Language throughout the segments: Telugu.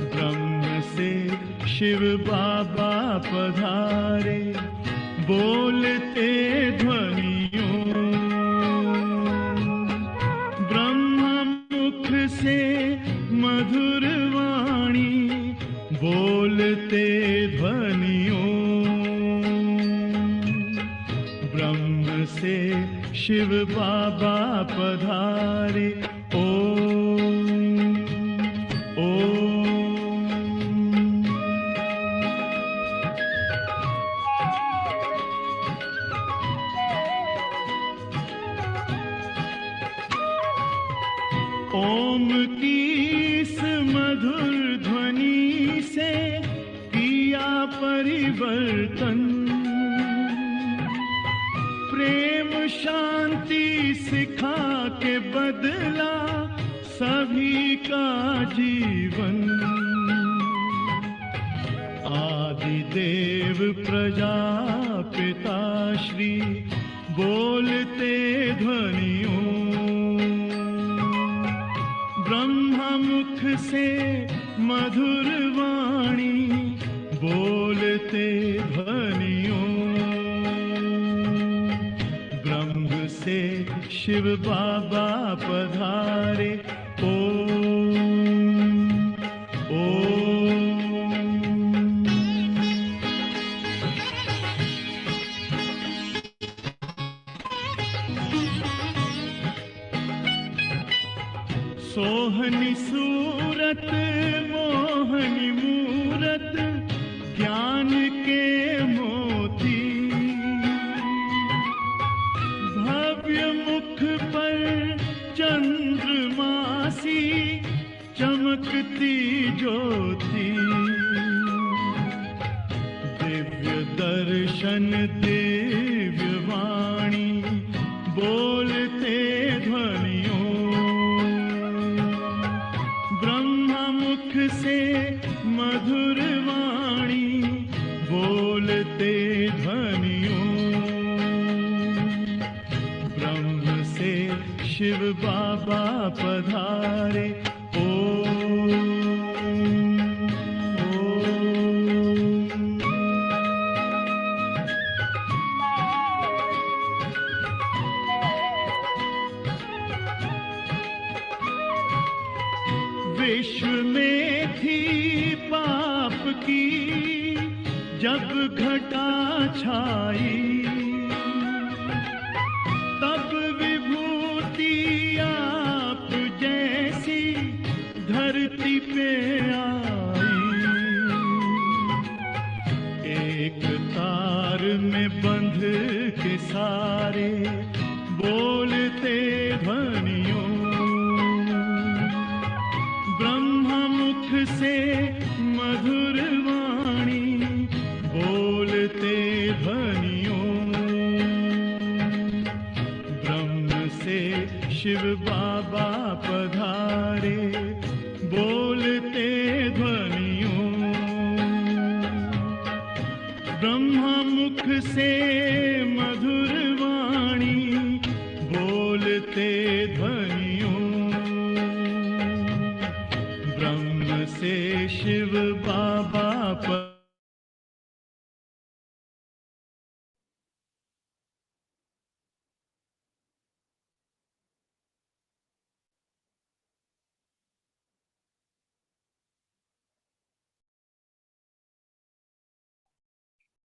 ब्रह्म से शिव बाबा पधारे, बोलते ध्वनियों। ब्रह्म मुख से मधुर वाणी, बोलते ध्वनियों। ब्रह्म से शिव बाबा पधारे, ओम ओम। ओम की इस मधुर ध्वनि से किया परिवर्तन, प्रेम शांति सिखा के बदला सभी का जीवन। आदिदेव प्रजापिता श्री बोलते ध्वनियों। ब्रह्म मुख से मधुर वाणी, बोलते ध्वनियों। ब्रह्म से शिव बाबा पधारे, ओम ओम। सोहनी सूरत मोहनी मूरत, ज्ञान के मोती। भव्य मुख पर चंद्रमासी, चमकती ज्योति। दिव्य दर्शन दिव्य वाणी, बोलते ध्वनियों। मुख से मधुर वाणी, बोलते ध्वनियों। ब्रह्म से शिव बाबा पधारे, ओम ओम। विश्व में थी पाप की जब घटा छाई, तब विभूति आप जैसी धरती पे आई। एक तार में बंध के सारे, बोलते ध्वनियों। मुख से मधुर वाणी, बोलते ध्वनियों। ब्रह्म से शिव बाबा पधारे, बोलते ध्वनियों। ब्रह्म मुख से मधुर वाणी, बोलते ध्वनियों। से शिव बाबा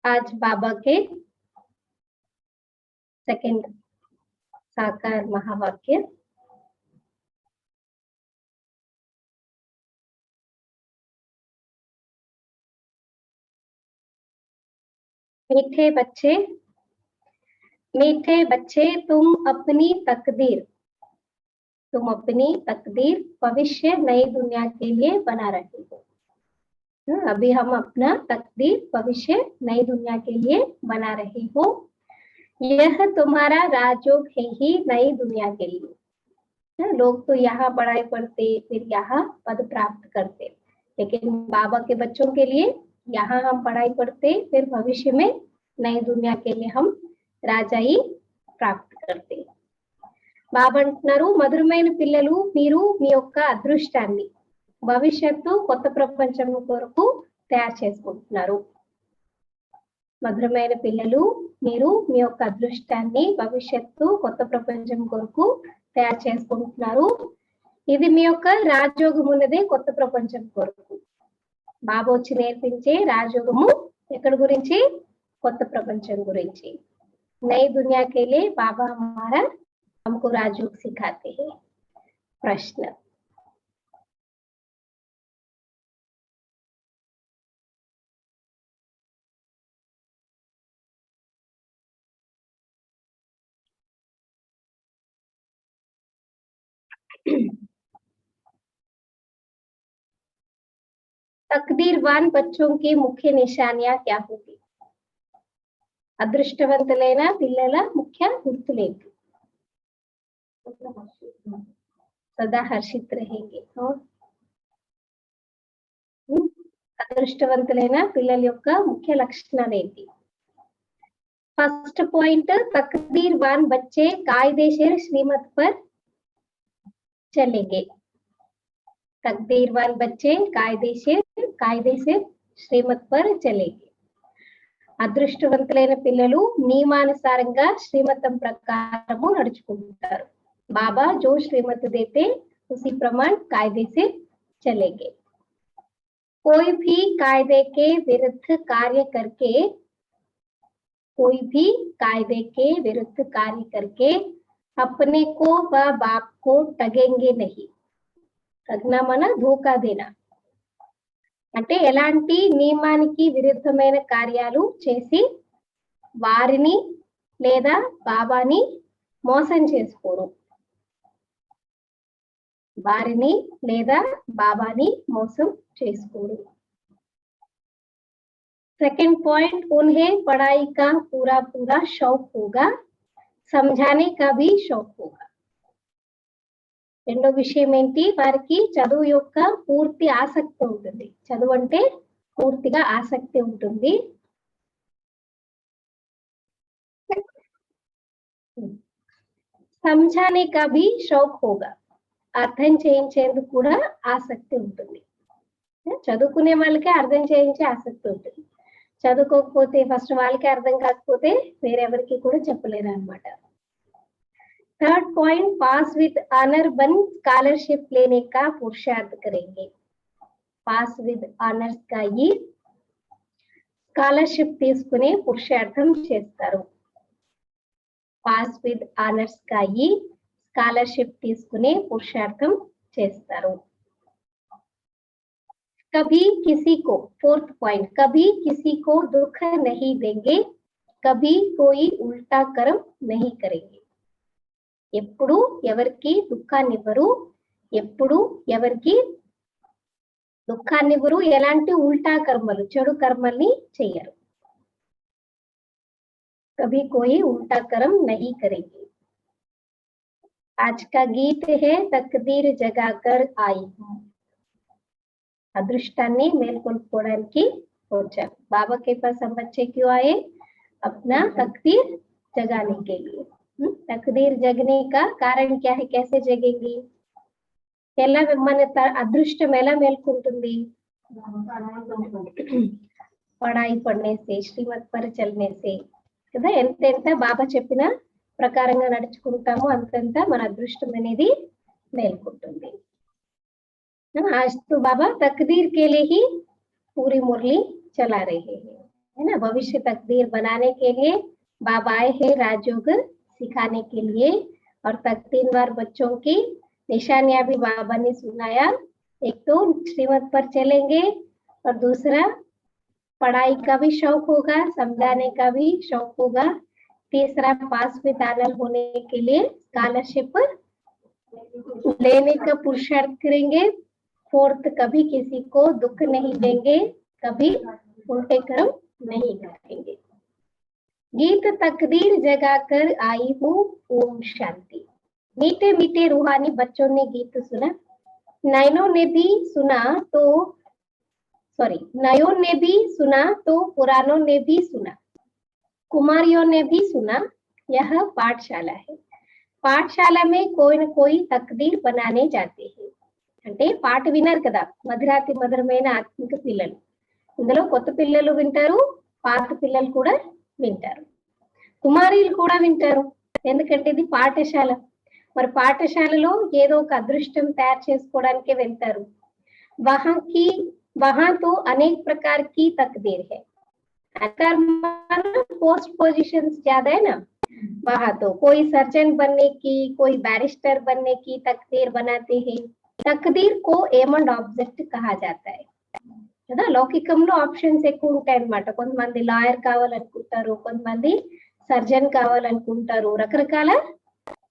आज बाबा के सेकंड साकार महावाक्य। मीठे बच्चे, मीठे बच्चे, तुम अपनी तकदीर भविष्य नई दुनिया के लिए बना रहे हो। अभी हम अपना तकदीर भविष्य नई दुनिया के लिए बना रहे हो। यह तुम्हारा राजयोग है ही नई दुनिया के लिए। लोग तो यहाँ पढ़ाई पढ़ते, फिर यहाँ पद प्राप्त करते, लेकिन बाबा के बच्चों के लिए यहाँ हम पढ़ाई पढ़ते, फिर भविष्य में नई दुनिया के लिए हम రాజాయి ప్రాప్తి करते। బాబా అంటున్నారు, మధురమైన పిల్లలు, మీరు మీ యొక్క అదృష్టాన్ని భవిష్యత్తు కొత్త ప్రపంచం కొరకు తయారు చేసుకుంటున్నారు. మధురమైన పిల్లలు, మీరు మీ యొక్క అదృష్టాన్ని భవిష్యత్తు కొత్త ప్రపంచం కొరకు తయారు చేసుకుంటున్నారు. ఇది మీ యొక్క రాజయోగం ఉన్నదే కొత్త ప్రపంచం కొరకు. బాబా వచ్చి నేర్పించే రాజయోగము ఎక్కడి గురించి? కొత్త ప్రపంచం గురించి. नई दुनिया के लिए बाबा हमारा हमको राजयोग सिखाते हैं. प्रश्न, तकदीरवान बच्चों की मुख्य निशानियां क्या होगी? అదృష్టవంతులైన పిల్లల ముఖ్య గుర్తులేంటి? సదా హర్షిత్ रहेंगे. అదృష్టవంతులైన పిల్లల యొక్క ముఖ్య లక్షణాలు ఏంటి? ఫస్ట్ పాయింట్, तकदीरवान बच्चे कायदेशीर श्रीमत पर चलेंगे. तकदीरवान बच्चे कायदे से श्रीमत पर चलेंगे. అదృష్టవంతులైన పిల్లలు నియమానుసారంగా శ్రీమతం ప్రకారము నడుచుకుంటారు. బాబా जो श्रीमत देते उसी प्रमाण कायदे से चलेंगे. कोई भी कायदे के विरुद्ध कार्य करके अपने को व बाप को ठगेंगे नहीं. ठगना माना धोखा देना. అంటే ఎలాంటి నియమానికి విరుద్ధమైన కార్యాలు చేసి వారిని లేదా బాబాని మోసం చేసుకోరు. వారిని లేదా బాబాని మోసం చేసుకోరు. सेकंड पॉइंट, उन्हें पढ़ाई का पूरा शौक होगा, समझाने का भी शौक होगा. రెండో విషయం ఏంటి? వారికి చదువు యొక్క పూర్తి ఆసక్తి ఉంటుంది. చదువు అంటే పూర్తిగా ఆసక్తి ఉంటుంది. समझाने का भी शौक होगा. అర్థం చేయించేందుకు కూడా ఆసక్తి ఉంటుంది. చదువుకునే వాళ్ళకే అర్థం చేయించే ఆసక్తి ఉంటుంది. చదువుకోకపోతే ఫస్ట్ వాళ్ళకే అర్థం కాకపోతే వేరెవరికి కూడా చెప్పలేరు అన్నమాట. Third point, pass with honour बन स्कॉलरशिप लेने का पुरुषार्थ करेंगे. पास विद ऑनर्स का ही स्कॉलरशिप తీసుకునే పురుషార్థం చేస్తారు. पास विद ऑनर्स का ही स्कॉलरशिप తీసుకునే పురుషార్థం చేస్తారు. कभी किसी को, फोर्थ पॉइंट, कभी किसी को दुख नहीं देंगे, कभी कोई उल्टा कर्म नहीं करेंगे. ఎప్పుడు ఎవరికి దుఃఖాన్నివ్వరు, ఎప్పుడు ఎవరికి దుఃఖాన్నివ్వరు, ఎలాంటి ఉల్టా కర్మలు, చెడు కర్మల్ని చెయ్యరు. कभी कोई उल्टा कर्म नहीं करेंगे. आज का गीत है तकदीर जगाकर आई हूं. అదృష్టాన్ని మేల్కొల్పుకోవడానికి వచ్చారు. బాబా के पास हम बच्चे क्यों आए? अपना तकदीर जगाने के लिए. तकदीर जगने का कारण क्या है? कैसे जगेंगी? ఎలా మన అదృష్టం ఎలా మేల్కొంటుంది? పడాయి పడనే సే, శ్రీమత్ పర్ చల్నే సే కదా. ఎంతెంత బాబా చెప్పిన ప్రకారంగా నడుచుకుంటామో అంతంత మన అదృష్టం అనేది మేల్కొంటుంది. आज तो बाबा तकदीर के लिए ही पूरी मुरली चला रहे हैं, है ना. भविष्य तकदीर बनाने के लिए बाबा आए हैं राजयोग सिखाने के लिए. और तकदीरवार बच्चों की निशानियां भी बाबा ने सुनाया. एक तो श्रीमत पर चलेंगे और दूसरा पढ़ाई का भी शौक होगा, समझाने का भी शौक होगा. तीसरा पास विद ऑनर होने के लिए स्कॉलरशिप लेने का पुरुषार्थ करेंगे. फोर्थ, कभी किसी को दुख नहीं देंगे, कभी उल्टे कर्म नहीं करेंगे. गीत तकदीर जगाकर आई हूँ, ओम शांति. मीठे मीठे रूहानी बच्चों ने गीत सुना. नयनों ने भी सुना तो नयों ने भी सुना तो पुरानों ने भी सुना, कुमारियों ने भी सुना. यह पाठशाला है. पाठशाला में कोई न कोई तकदीर बनाने जाते हैं. అంటే పాట విన్నారు కదా, మధురాతి మధురమైన ఆత్మిక పిల్లలు. ఇందులో కొత్త పిల్లలు వింటారు, పాత పిల్లలు కూడా వింటారు, కుమారీలు కూడా వింటారు. ఎందుకంటే ఇది పాఠశాల. మరి పాఠశాలలో ఏదో ఒక అదృష్టం తయారు చేసుకోవడానికే వెళ్తారు. वहां तो अनेक प्रकार की तकदीर है. पोस्ट पोजीशंस ज्यादा है ना, वहां तो कोई सर्जन बनने की, कोई बैरिस्टर बनने की तकदीर बनाते हैं. तकदीर को एम अंड ऑब्जेक्ट कहा जाता है కదా. లౌకికంలో ఆప్షన్స్ ఎక్కువ ఉంటాయి అన్నమాట. కొంతమంది లాయర్ కావాలనుకుంటారు, కొంతమంది సర్జన్ కావాలనుకుంటారు, రకరకాల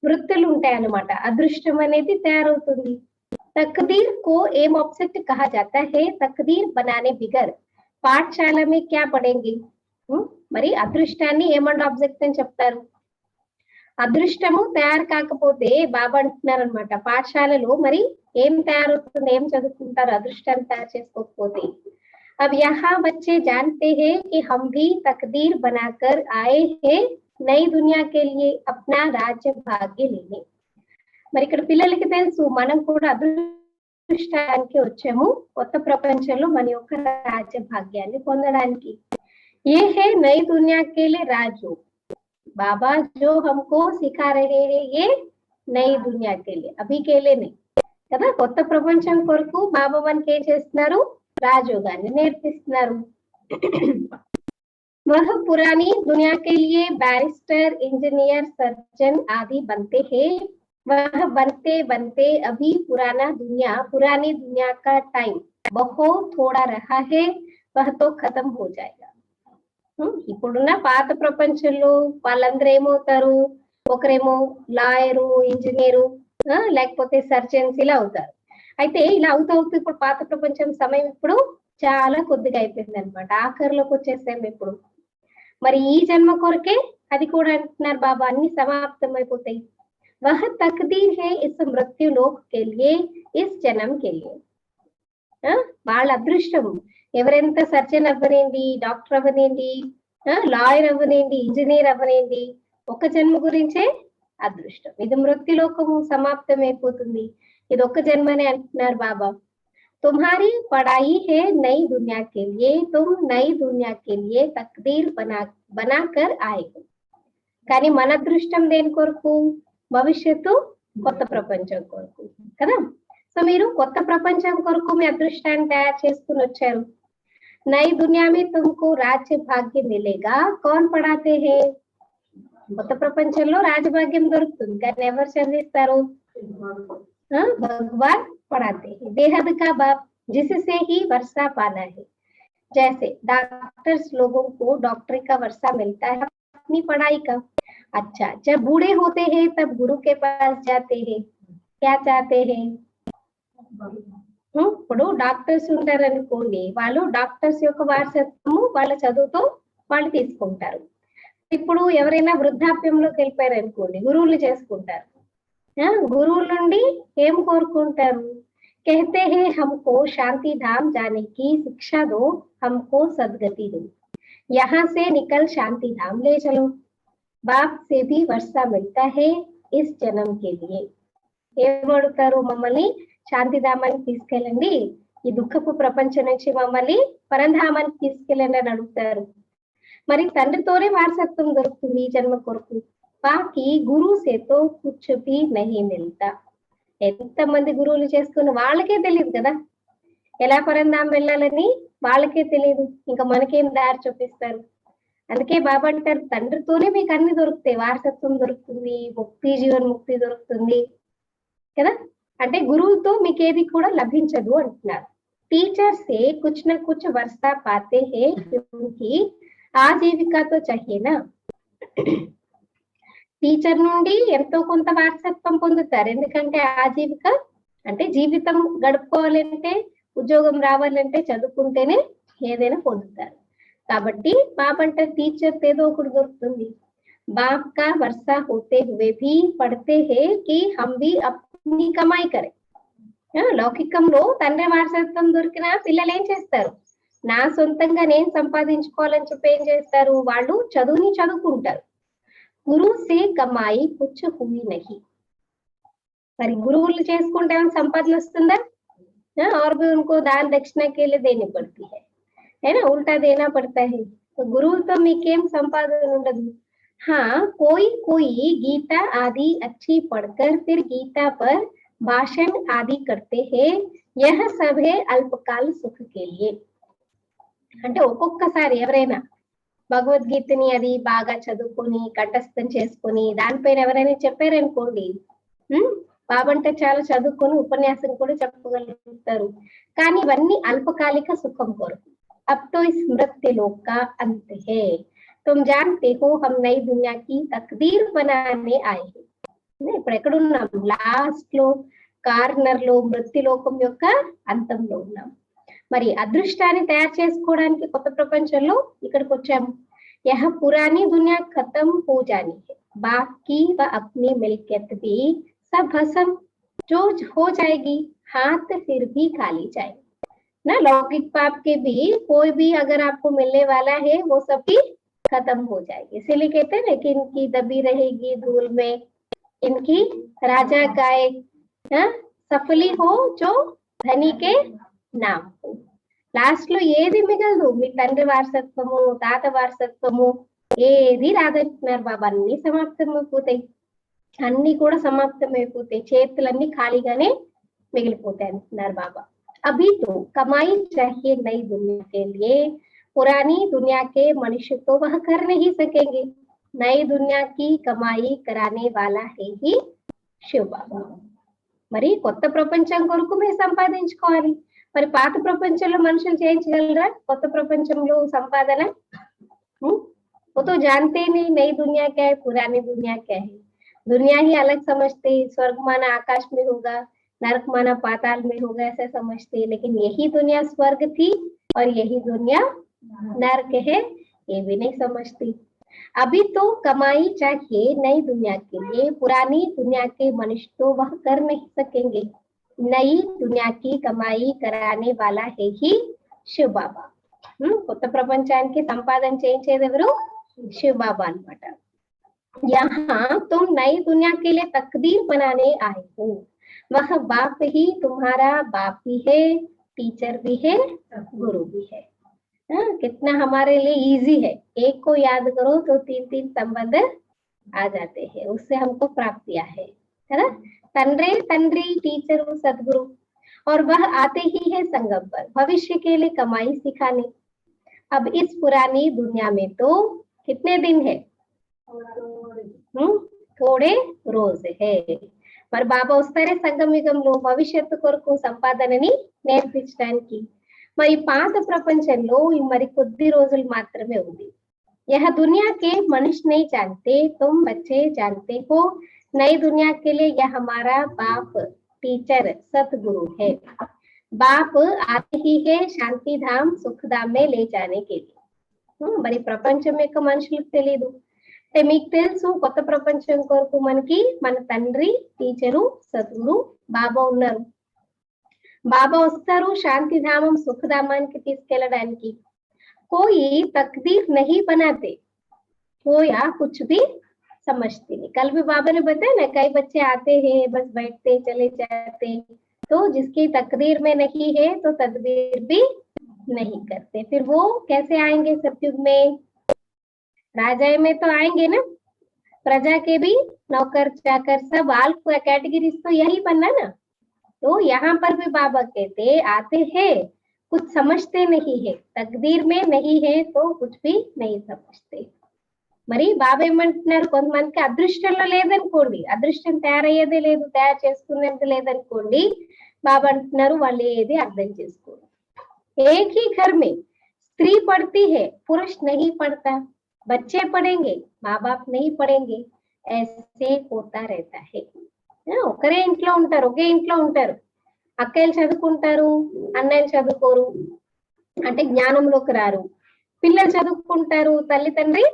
వృత్తులు ఉంటాయి అన్నమాట. అదృష్టం అనేది తయారవుతుంది. तकदीर को एम ऑब्जेक्ट कहा जाता है. तकदीर बनाने बिगर पाठशाला में क्या पढ़ेंगे? మరి అదృష్టాన్ని ఏమండ్ ఆబ్జెక్ట్ అని చెప్తారు. అదృష్టము తయారు కాకపోతే బాబా అంటున్నారు అనమాట, పాఠశాలలో మరి ఏం తయారవుతుంది, ఏం చదువుకుంటారు అదృష్టాన్ని తయారు చేసుకోకపోతే. अब यहाँ बच्चे जानते हैं कि हम भी तकदीर बनाकर आए हैं नई दुनिया के लिए अपना राज्य भाग्य लेने. మరి ఇక్కడ పిల్లలకి తెలుసు మనం కూడా అదృష్టానికి వచ్చాము, కొత్త ప్రపంచంలో మన యొక్క రాజ్య భాగ్యాన్ని పొందడానికి. ఏ హే నై దునియా కే లియే రాజు. బాబా జో హమ్కో సిఖా రహే హే ఏ నై దునియా కే లియే, అభి కే లియే నహీ కదా. కొత్త ప్రపంచం కొరకు బాబా మనకి ఏం చేస్తున్నారు, రాజయోగాన్ని నేర్పిస్తున్నారు. वह पुरानी दुनिया के लिए बैरिस्टर, इंजीनियर, सर्जन आदि बनते हैं. वह बनते बनते अभी पुरानी दुनिया का टाइम बहुत थोड़ा रहा है, वह तो खत्म हो जाएगा. ఇప్పుడున్న పాత ప్రపంచంలో వాళ్ళందరూ ఏమవుతారు, ఒకరేమో లాయరు, ఇంజనీరు, లేకపోతే సర్జన్స్ ఇలా అవుతారు. అయితే ఇలా అవుతూ ఇప్పుడు పాత ప్రపంచం సమయం ఇప్పుడు చాలా కొద్దిగా అయిపోయింది అనమాట, ఆఖరిలోకి వచ్చేసాం ఇప్పుడు. మరి ఈ జన్మ కొరకే అది కూడా అంటున్నారు బాబా, అన్ని సమాప్తం అయిపోతాయి. वह तकदीर है इस मृत्यु लोक के लिए, इस जन्म के लिए. వాళ్ళ అదృష్టం. ఎవరెంత సర్జన్ అవ్వనేంది, డాక్టర్ అవ్వనేంది, లాయర్ అవ్వనేంది, ఇంజనీర్ అవ్వనేంది, ఒక జన్మ గురించే అదృష్టం. ఇది మృత్యులోకము సమాప్తం అయిపోతుంది, ఇది ఒక్క జన్మనే అంటున్నారు బాబా. तुम्हारी पढ़ाई है नई दुनिया के लिए, तुम नई दुनिया के लिए तकदीर बनाकर आए हो. కానీ మన అదృష్టం దేని కొరకు, భవిష్యత్తు కొత్త ప్రపంచం కొరకు కదా. సో మీరు కొత్త ప్రపంచం కొరకు మీ అదృష్టాన్ని తయారు చేసుకుని వచ్చారు. నై దునియా మే తుమ్కో రాజ్య భాగ్యం మిలేగా, కౌన్ పడాతే హే. కొత్త ప్రపంచంలో రాజభాగ్యం దొరుకుతుంది, కానీ ఎవరు చదివిస్తారు, भगवान पढ़ाते हैं. बेहद का बाप जिससे ही वर्षा पाना है. जैसे डॉक्टर्स लोगों को डॉक्टरी का वर्षा मिलता है अपनी पढ़ाई का. अच्छा, जब बूढ़े होते हैं तब गुरु के पास जाते हैं, क्या चाहते हैं. ఇప్పుడు డాక్టర్స్ ఉంటారనుకోండి, వాళ్ళు డాక్టర్స్ యొక్క వారసత్వము వాళ్ళ చదువుతో వాళ్ళు తీసుకుంటారు. ఇప్పుడు ఎవరైనా వృద్ధాప్యంలోకి వెళ్ళిపోయారు అనుకోండి, గురువులు చేసుకుంటారు. గురువుల నుండి ఏం కోరుకుంటారు, कहते हैं हमको शांति धाम जाने की शिक्षा दो, हमको सदगति दो, यहाँ से निकल शांति धाम ले चलो. बाप से भी वर्षा मिलता है इस जन्म के लिए. ఏమడుగుతారు, మమ్మల్ని శాంతిధామానికి తీసుకెళ్ళండి, ఈ దుఃఖపు ప్రపంచం నుంచి మమ్మల్ని పరంధామానికి తీసుకెళ్ళండి అని అడుగుతారు. మరి తండ్రితోనే వారసత్వం దొరుకుతుంది ఈ జన్మ కొరకు. బాకీ గురు సేతో కుచ్ భీ నహీ మిల్తా. ఎంతమంది గురువులు చేసుకుని వాళ్ళకే తెలియదు కదా, ఎలా పరంధామం వెళ్ళాలని వాళ్ళకే తెలియదు, ఇంకా మనకేం దారి చూపిస్తారు. అందుకే బాబా అంటారు, తండ్రితోనే మీకు అన్ని దొరుకుతాయి, వారసత్వం దొరుకుతుంది, ముక్తి, జీవన ముక్తి దొరుకుతుంది కదా. అంటే గురువుతో మీకు ఏది కూడా లభించదు అంటున్నారు. టీచర్ సే కుచ్ నా కుచ్ వర్షా పాతే హే క్యూంకి ఆజీవికాతో చహేనా. టీచర్ నుండి ఎంతో కొంత వారసత్వం పొందుతారు, ఎందుకంటే ఆజీవిక అంటే జీవితం గడుపుకోవాలంటే, ఉద్యోగం రావాలంటే చదువుకుంటేనే ఏదైనా పొందుతారు. కాబట్టి బాబా అంటే టీచర్ ఏదో ఒకటి దొరుకుతుంది. బాప్ కా వర్షా హోతే హువే భీ పढ़ते हैं कि हम भी अपनी कमाई करें. లౌకికంలో తండ్రి వారసత్వం దొరికిన పిల్లలు ఏం చేస్తారు, నా సొంతంగా నేను సంపాదించుకోవాలని చెప్పి ఏం చేస్తారు, వాళ్ళు చదువుని చదువుకుంటారు. గురు సే కమాయి కుచ్ హుయి నహీ. మరి గురువులు చేసుకుంటే ఏమైనా సంపాదన వస్తుందా, ना, और भी उनको दान दक्षिणा के लिए देनी पड़ती है ना, उल्टा देना पड़ता है। तो गुरु तो मीकेम संपादन ఉండదు। हाँ, कोई कोई गीता आदि अच्छी पढ़कर फिर गीता पर भाषण आदि करते हैं, यह सब है अल्पकाल सुख के लिए। అంటే ఒక్కొక్కసారి ఎవరైనా భగవద్గీతని అది బాగా చదువుకొని కంఠస్థం చేసుకొని దానిపైన ఎవరైనా చెప్పారనుకోండి, బాబా అంటే చాలా చదువుకొని ఉపన్యాసం కూడా చెప్పగలుగుతారు, కానీ ఇవన్నీ అల్పకాలిక సుఖం కొరకు। अब तो इस मृत्यु लोक का अंत है, तुम जानते हो हम नई दुनिया की तकदीर बनाने आए हैं। ఇప్పుడు ఎక్కడున్నాం? లాస్ట్ లో, కార్నర్ లో, మృత్యులోకం యొక్క అంతంలో ఉన్నాం। మరి అదృష్టాన్ని తయారు చేసుకోవడానికి కొత్త ప్రపంచంలో ఇక్కడికి వచ్చాము। यह पुरानी दुनिया खत्म हो जानी है, बाकी व अपनी मिल्कियत भी सब भस्म जो हो जाएगी, हाथ फिर भी खाली जाएगी ना। लौकिक पाप के भी कोई भी अगर आपको मिलने वाला है वो सब भी खत्म हो जाएगी। इसीलिए कहते हैं ना कि इनकी दबी रहेगी धूल में, इनकी राजा गाय सफली हो जो धनी के नाम हो। లాస్ట్ లో ఏది మిగలదు, మీ తండ్రి వారసత్వము, తాత వారసత్వము ఏది రాదంటున్నారు బాబా। అన్ని సమాప్తమైపోతాయి, అన్ని కూడా సమాప్తమైపోతాయి, చేతులన్నీ ఖాళీగానే మిగిలిపోతాయి అంటున్నారు బాబా। अभी तो कमाई चाहिए नई दुनिया के लिए, पुरानी दुनिया के मनुष्य तो वह कर नहीं सकेंगे, नई दुनिया की कमाई कराने वाला है ही शिव बाबा। మరి కొత్త ప్రపంచం కొరకు మీరు సంపాదించుకోవాలి, మరి పాత ప్రపంచంలో మనుషులు చేయించగలరా కొత్త ప్రపంచంలో సంపాదన? वो तो जानते ही नहीं नई दुनिया क्या है, पुरानी दुनिया क्या है। दुनिया ही अलग समझते, स्वर्ग माना आकाश में होगा, नरक माना पाताल में होगा, ऐसा समझते, लेकिन यही दुनिया स्वर्ग थी और यही दुनिया नरक है, ये भी नहीं समझती। अभी तो कमाई चाहिए नई दुनिया के लिए, पुरानी दुनिया के मनुष्य तो वह कर नहीं सकेंगे, नई दुनिया की कमाई कराने वाला है ही शिव बाबा। కొత్త ప్రపంచానికి సంపాదన చేయించేది ఎవరు? శివ్ బాబా అన్నమాట। यहाँ तुम नई दुनिया के लिए तकदीर बनाने आए हो, वह बाप ही तुम्हारा बाप भी है, टीचर भी है, गुरु भी है। कितना हमारे लिए इजी है, एक को याद करो तो 3 संबंध आ जाते हैं, उससे हमको प्राप्तियां है ना। तंद्रे तंद्री टीचर सदगुरु, और वह आते ही है संगम पर भविष्य के लिए कमाई सिखाने। अब इस पुरानी दुनिया में तो कितने दिन है? थोड़े रोज है। మరి బాబా వస్తారే సంగమిగంలో భవిష్యత్తు కొరకు సంపాదనని నేర్పించడానికి। మరి పాత ప్రపంచంలో మరి కొద్ది రోజులు మాత్రమే ఉంది। यह दुनिया के मनुष्य नहीं जानते, तुम बच्चे जानते हो, नई दुनिया के लिए यह हमारा बाप टीचर सतगुरु है। बाप आते ही है शांति धाम सुख धाम में ले जाने के लिए। మరి ప్రపంచం యొక్క మనుషులకు తెలియదు, మీకు తెలుసు కొత్త ప్రపంచం కొరకు మనకి మన తండ్రి టీచరు సద్గురు బాబా ఉన్నారు। బాబా వస్తారు శాంతి ధామం సుఖధామానికి తీసుకెళ్ళడానికి। कोई तकदीर नहीं बनाते, खोया कुछ भी समझते नहीं। कल भी बाबा ने बताया ना, कई बच्चे आते हैं बस बैठते चले जाते, तो जिसकी तकदीर में नहीं है तो तदबीर भी नहीं करते। फिर वो कैसे आएंगे सतयुग में? राजा में तो आएंगे ना, प्रजा के भी नौकर चाकर सब आल कैटेगरीज तो यही बनना ना। तो यहाँ पर भी बाबा कहते आते हैं, कुछ समझते नहीं है, तकदीर में नहीं है तो कुछ भी नहीं समझते। మరి బాబా ఏమంటున్నారు, కొంతమందికి అదృష్టంలో లేదనుకోండి, అదృష్టం తయారయ్యేదే లేదు, తయారు చేసుకునేది లేదనుకోండి, బాబా అంటున్నారు వాళ్ళు ఏది అర్థం చేసుకోరు। एक ही घर में स्त्री पढ़ती है, पुरुष नहीं पढ़ता, बच्चे पढ़ेंगे, माँ बाप नहीं पढ़ेंगे, ऐसे होता रहता है। ఒకరే ఇంట్లో ఉంటారు, ఒకే ఇంట్లో ఉంటారు, అక్కలు చదువుకుంటారు, అన్నయ్యలు చదువుకోరు, అంటే జ్ఞానంలోకి రారు, పిల్లలు చదువుకుంటారు, తల్లి తండ్రి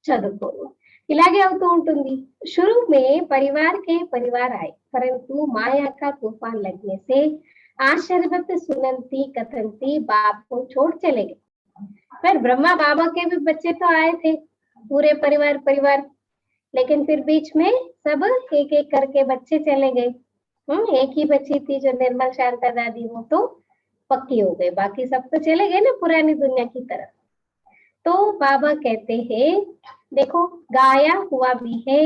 చదువుకోరు, ఇలాగే అవుతూ ఉంటుంది। शुरू में परिवार के परिवार आए, परंतु माया का तूफान लगने से आशीर्वाद सुनंती कथनती बाप को छोड़ चले गए। फिर ब्रह्मा बाबा के भी बच्चे तो आए थे, पूरे परिवार, लेकिन फिर बीच में सब एक एक करके बच्चे चले गए। एक ही बची थी जो निर्मल शांता दादी, वो तो पक्की हो गई, बाकी सब तो चले गए ना पुरानी दुनिया की तरफ। तो बाबा कहते हैं देखो गाया हुआ भी है,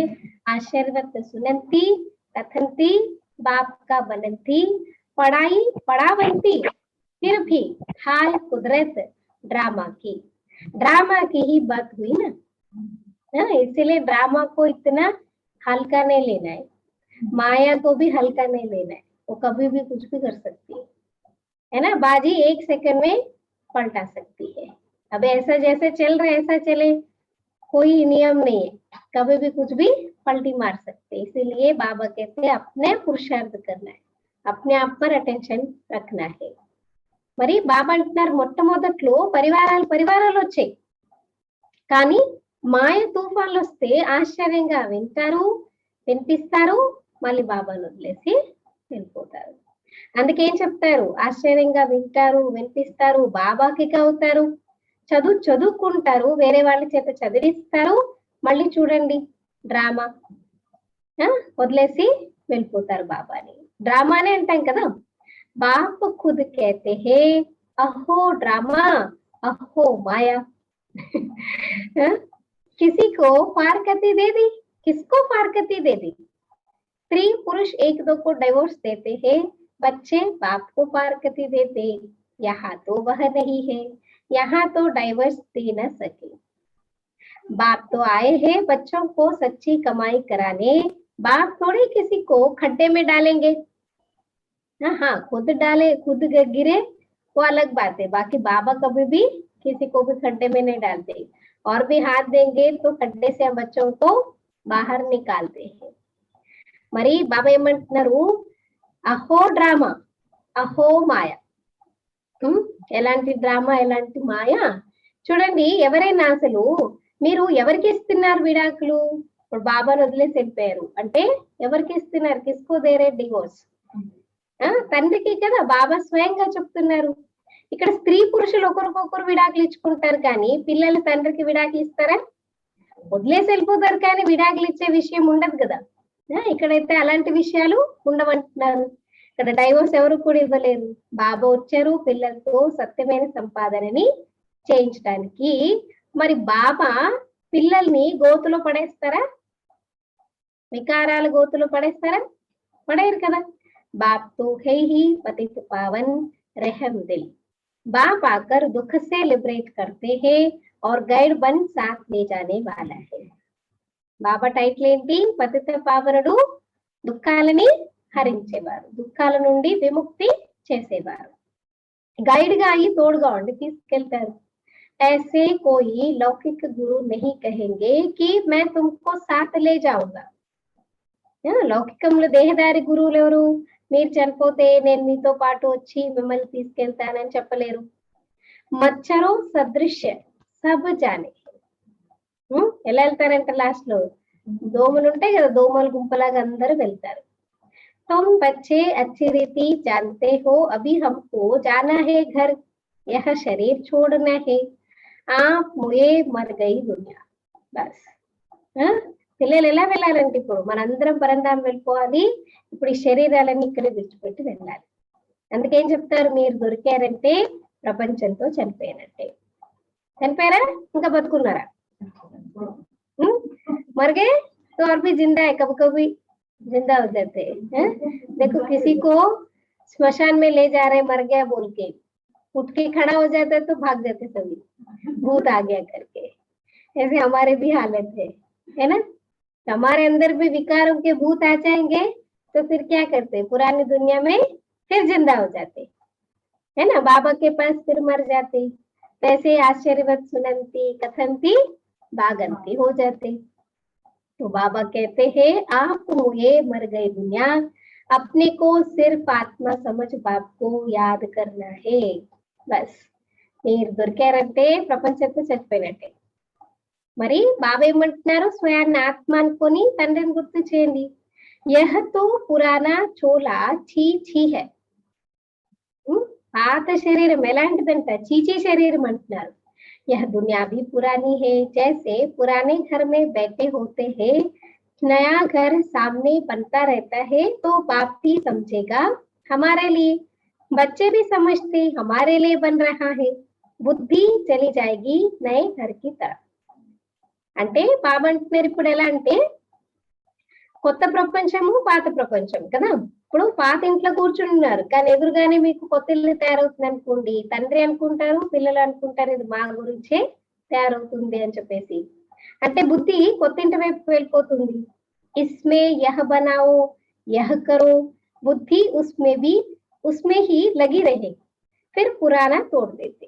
आशीर्वाद सुनंती कथनती बाप का बनंती, पढ़ाई पढ़ावंती, फिर भी हाल कुदरत ड्रामा की ही बात हुई ना। इसीलिए ड्रामा को इतना हल्का नहीं लेना है, माया को भी हल्का नहीं लेना है, वो कभी भी कुछ भी कर सकती है ना। बाजी एक सेकंड में पलटा सकती है। अब ऐसा जैसे चल रहा है ऐसा चले, कोई नियम नहीं है, कभी भी कुछ भी पलटी मार सकते। इसीलिए बाबा कहते हैं अपने पुरुषार्थ करना है, अपने आप पर अटेंशन रखना है। మరి బాబా అంటున్నారు మొట్టమొదట్లో పరివారాలు వచ్చాయి, కానీ మాయ తుఫాన్లు వస్తే ఆశ్చర్యంగా వింటారు, వినిపిస్తారు, మళ్ళీ బాబాను వదిలేసి వెళ్ళిపోతారు. అందుకేం చెప్తారు, ఆశ్చర్యంగా వింటారు, వినిపిస్తారు, బాబాకి అవుతారు, చదువుకుంటారు, వేరే వాళ్ళ చేత చదివిస్తారు, మళ్ళీ చూడండి డ్రామా, వదిలేసి వెళ్ళిపోతారు బాబాని. డ్రామానే అంటాం కదా. बाप खुद कहते हैं अहो ड्रामा अहो माया। किसी को फारकती दे दी, किसको फारकती दे दी? स्त्री पुरुष एक दो को डिवोर्स देते हैं, बच्चे बाप को फारकती देते, यहाँ तो वह नहीं है, यहाँ तो डाइवर्स दे न सके। बाप तो आए हैं बच्चों को सच्ची कमाई कराने, बाप थोड़ी किसी को खड्डे में डालेंगे। हाँ, खुद डाले खुद गिरे वो अलग बात है, बाकी बाबा कभी भी किसी को भी खड्डे में नहीं डालते, और भी हाथ देंगे तो खड्डे से हम बच्चों को बाहर निकालते हैं। మరి బాబా ఏమంటున్నారు, అహో డ్రామా అహో మాయ. ఎలాంటి డ్రామా ఎలాంటి మాయ చూడండి. ఎవరైనా అసలు మీరు ఎవరికి ఇస్తున్నారు విడాకులు? ఇప్పుడు బాబాను వదిలేసి వెళ్ళిపోయారు అంటే ఎవరికి ఇస్తున్నారు? కిస్కో దేరే డివోర్స్? తండ్రికి కదా. బాబా స్వయంగా చెప్తున్నారు. ఇక్కడ స్త్రీ పురుషులు ఒకరికొకరు విడాకులు ఇచ్చుకుంటారు, కానీ పిల్లలు తండ్రికి విడాకులు ఇస్తారా? వదిలేసి వెళ్ళిపోతారు, కానీ విడాకులు ఇచ్చే విషయం ఉండదు కదా. ఇక్కడైతే అలాంటి విషయాలు ఉండవంటున్నారు. ఇక్కడ డైవోర్స్ ఎవరు కూడా ఇవ్వలేరు. బాబా వచ్చారు పిల్లలతో సత్యమైన సంపాదనని చేయించడానికి. మరి బాబా పిల్లల్ని గోతులో పడేస్తారా? వికారాల గోతులో పడేస్తారా? పడేరు కదా. बाप तो है ही पतित पावन रहम दिल, बाप आकर दुख से लिबरेट करते हैं और गाइड बन साथ ले जाने वाला है. బాబా టైటిల్ ఏంటి? పతిత పావనుడు, దుఃఖాలని హరించేవారు, దుఃఖాల నుండి విముక్తి చేసేవారు. గైడ్ గా అయ్యి తోడుగా ఉండి తీసుకెళ్తారు. ऐसे कोई लौकिक गुरु नहीं कहेंगे कि मैं तुमको साथ ले जाऊंगा. లౌకికంలో దేహదారి గురువులు ఎవరు? మీరు చనిపోతే నేను మీతో పాటు వచ్చి మిమ్మల్ని తీసుకెళ్తానని చెప్పలేరు. మచ్చరో సదృశ్య సబ్ జానే. ఎలా వెళ్తారంటే లాస్ట్ లో దోమలు ఉంటాయి కదా, దోమలు గుంపలాగా అందరూ వెళ్తారు. तुम बच्चे अच्छी रीति जानते हो अभी हमको जाना है घर, यह शरीर छोड़ना है, आप मुए मर गई दुनिया. बस పిల్లలు ఎలా వెళ్ళాలంటే ఇప్పుడు మనందరం పరంధాం వెళ్ళిపోవాలి, ఇప్పుడు ఈ శరీరాలన్నీ ఇక్కడే విడిచిపెట్టి వెళ్ళాలి. అందుకేం చెప్తారు, మీరు దొరికారంటే ప్రపంచంతో చనిపోయినట్టే. చనిపోయారా ఇంకా బతుకున్నారా? మరగే तो और भी जिंदा है, कभी कभी जिंदा हो जाते हैं. देखो किसी को स्मशान में ले जा रहे मर गया बोल के, उठ के खड़ा हो जाता है तो भाग जाते सभी, भूत आ गया करके. ऐसे हमारे भी हालत है ना. हमारे अंदर भी विकारों के भूत आ जाएंगे तो फिर क्या करते, पुरानी दुनिया में फिर जिंदा हो जाते है ना, बाबा के पास फिर मर जाते. वैसे आशीर्वाद सुनंती कथनती बागंती हो जाते. तो बाबा कहते हैं आप मुझे मर गए दुनिया, अपने को सिर्फ आत्मा समझ बाप को याद करना है. बस మీరు దొరికారంటే ప్రపంచంతో చచ్చిపోయినట్టే. మరి బాబా ఏమంటున్నారు, స్వయాన్ని ఆత్మ అనుకొని తండ్రిని గుర్తు చేయండి. యహ తో పురాణా చోలా ఛీ ఛీ హై. పాత శరీరం ఎలాంటిదంట? చీచీ శరీరం అంటున్నారు. यह दुनिया भी पुरानी है, जैसे पुराने घर में बैठे होते हैं, नया घर सामने बनता रहता है तो बाप भी समझेगा हमारे लिए, बच्चे भी समझते हमारे लिए बन रहा है, बुद्धि चली जाएगी नए घर की तरफ। అంటే బాబా అంటున్నారు ఇప్పుడు ఎలా అంటే కొత్త ప్రపంచము పాత ప్రపంచం కదా. ఇప్పుడు పాత ఇంట్లో కూర్చుని ఉన్నారు కానీ ఎదురుగానే మీకు కొత్త ఇల్లు తయారవుతుంది అనుకోండి, తండ్రి అనుకుంటారు పిల్లలు అనుకుంటారు ఇది మా గురించే తయారవుతుంది అని చెప్పేసి. అంటే బుద్ధి కొత్త ఇంటి వైపు వెళ్ళిపోతుంది. ఇస్మే యహ బనాओ యహ కరో, బుద్ధి ఉస్మే హీ లగి రహే, ఫిర్ పురానా తోడ్ దేతే.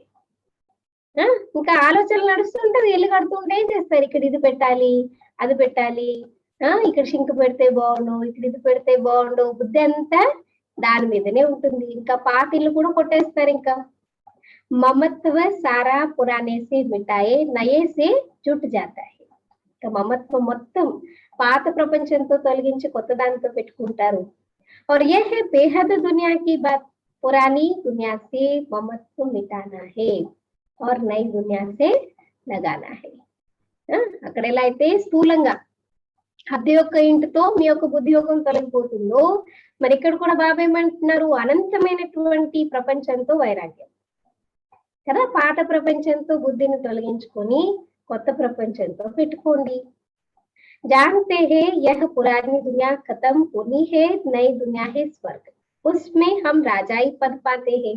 ఇంకా ఆలోచనలు నడుస్తుంటారు, ఇల్లు కడుతుంటే ఏం చేస్తారు, ఇక్కడ ఇది పెట్టాలి అది పెట్టాలి, ఇక్కడ షింక్ పెడితే బాగుండు, ఇక్కడ ఇది పెడితే బాగుండు, బుద్ధి అంతా దాని మీదనే ఉంటుంది. ఇంకా పాత ఇల్లు కూడా కొట్టేస్తారు. ఇంకా మమత్వ సారా పురానే సే మిటాయే నయే సే జుట్ జాతా హై. ఇంకా మమత్వం మొత్తం పాత ప్రపంచంతో తొలగించి కొత్త దానితో పెట్టుకుంటారు. और ये है बेहद दुनिया की बात, पुरानी दुनिया से ममत्व मिटाना है और नई दुनिया से लगाना है. అక్కడ ఎలా అయితే స్థూలంగా అద్దె యొక్క ఇంటితో మీ యొక్క బుద్ధి యోగం తొలగిపోతుందో, మరి ఇక్కడ కూడా బాబా ఏమంటున్నారు, అనంతమైనటువంటి ప్రపంచంతో వైరాగ్యం కదా. పాత ప్రపంచంతో బుద్ధిని తొలగించుకొని కొత్త ప్రపంచంతో పెట్టుకోండి. जानते हैं यह पुरानी दुनिया खत्म होनी है, नई दुनिया है स्वर्ग, उसमें हम राजाई पद पाते हैं.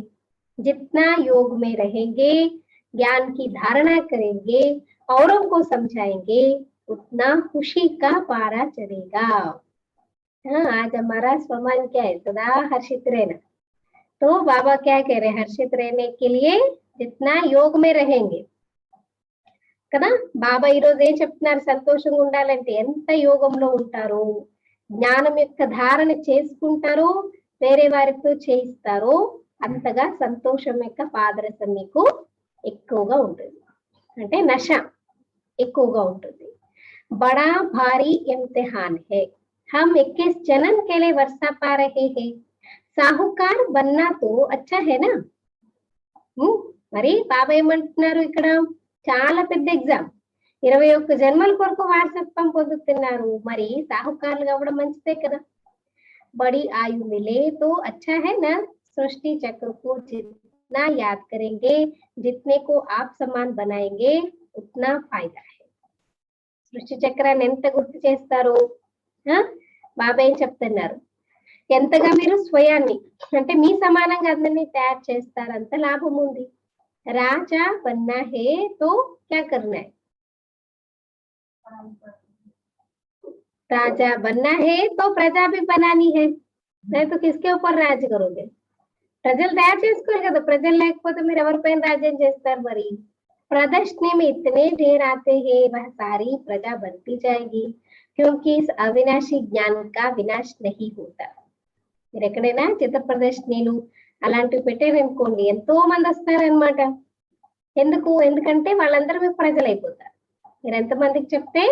जितना योग में रहेंगे, ज्ञान की धारणा करेंगे, औरों को समझाएंगे, उतना खुशी का पारा चढ़ेगा. आज हमारा स्वमान क्या है, सदा हर्षित रहना. तो बाबा क्या कह रहे हैं, हर्षित रहने के लिए जितना योग में रहेंगे కదా. బాబా ఈరోజు ఏం చెప్తున్నారు, సంతోషంగా ఉండాలంటే ఎంత యోగంలో ఉంటారో, జ్ఞానం యొక్క ధారణ చేసుకుంటారో, వేరే వారితో చేయిస్తారో అంతగా సంతోషం యొక్క పాదరసం మీకు ఎక్కువగా ఉంటుంది. అంటే నశ ఎక్కువగా ఉంటుంది. బడా భారీ ఇమ్తిహాన్ హై, हम 21 जन्म के लिए वर्षा पा रहे हैं, साहूकार बनना तो अच्छा है ना. మరి బాబా ఏమంటున్నారు, ఇక్కడ చాలా పెద్ద ఎగ్జామ్, 21 జన్మల కొరకు వారసత్వం పొందుతున్నారు, మరి సాహుకారులు కావడం మంచిదే కదా. बड़ी आयु मिले तो अच्छा है ना, सृष्टि चक्र को जितना याद करेंगे, जितने को आप समान बनाएंगे, उतना फायदा है. సృష్టి చక్రాన్ని ఎంత గుర్తు చేస్తారో బాబా ఏం చెప్తున్నారు, ఎంతగా మీరు స్వయాన్ని అంటే మీ సమానంగా అందరినీ తయారు చేస్తారంత లాభం ఉంది. राजा बनना है तो क्या करना है, राजा बनना है तो प्रजा भी बनानी है. नहीं तो किसके ऊपर राज करोगे, ప్రజలు తయారు చేసుకోవాలి కదా. ప్రజలు లేకపోతే మీరు ఎవరిపైన రాజ్యం చేస్తారు. మరి प्रदर्शनी में इतने ढेर आते हैं, वह सारी प्रजा बनती जाएगी, क्योंकि इस अविनाशी ज्ञान का विनाश नहीं होता. మీరు ఎక్కడైనా చిత్ర ప్రదర్శనలు అలాంటివి పెట్టారనుకోండి, ఎంతో మంది వస్తారనమాట. ఎందుకంటే వాళ్ళందరూ మీకు ప్రజలైపోతారు. మీరు ఎంతమందికి చెప్తే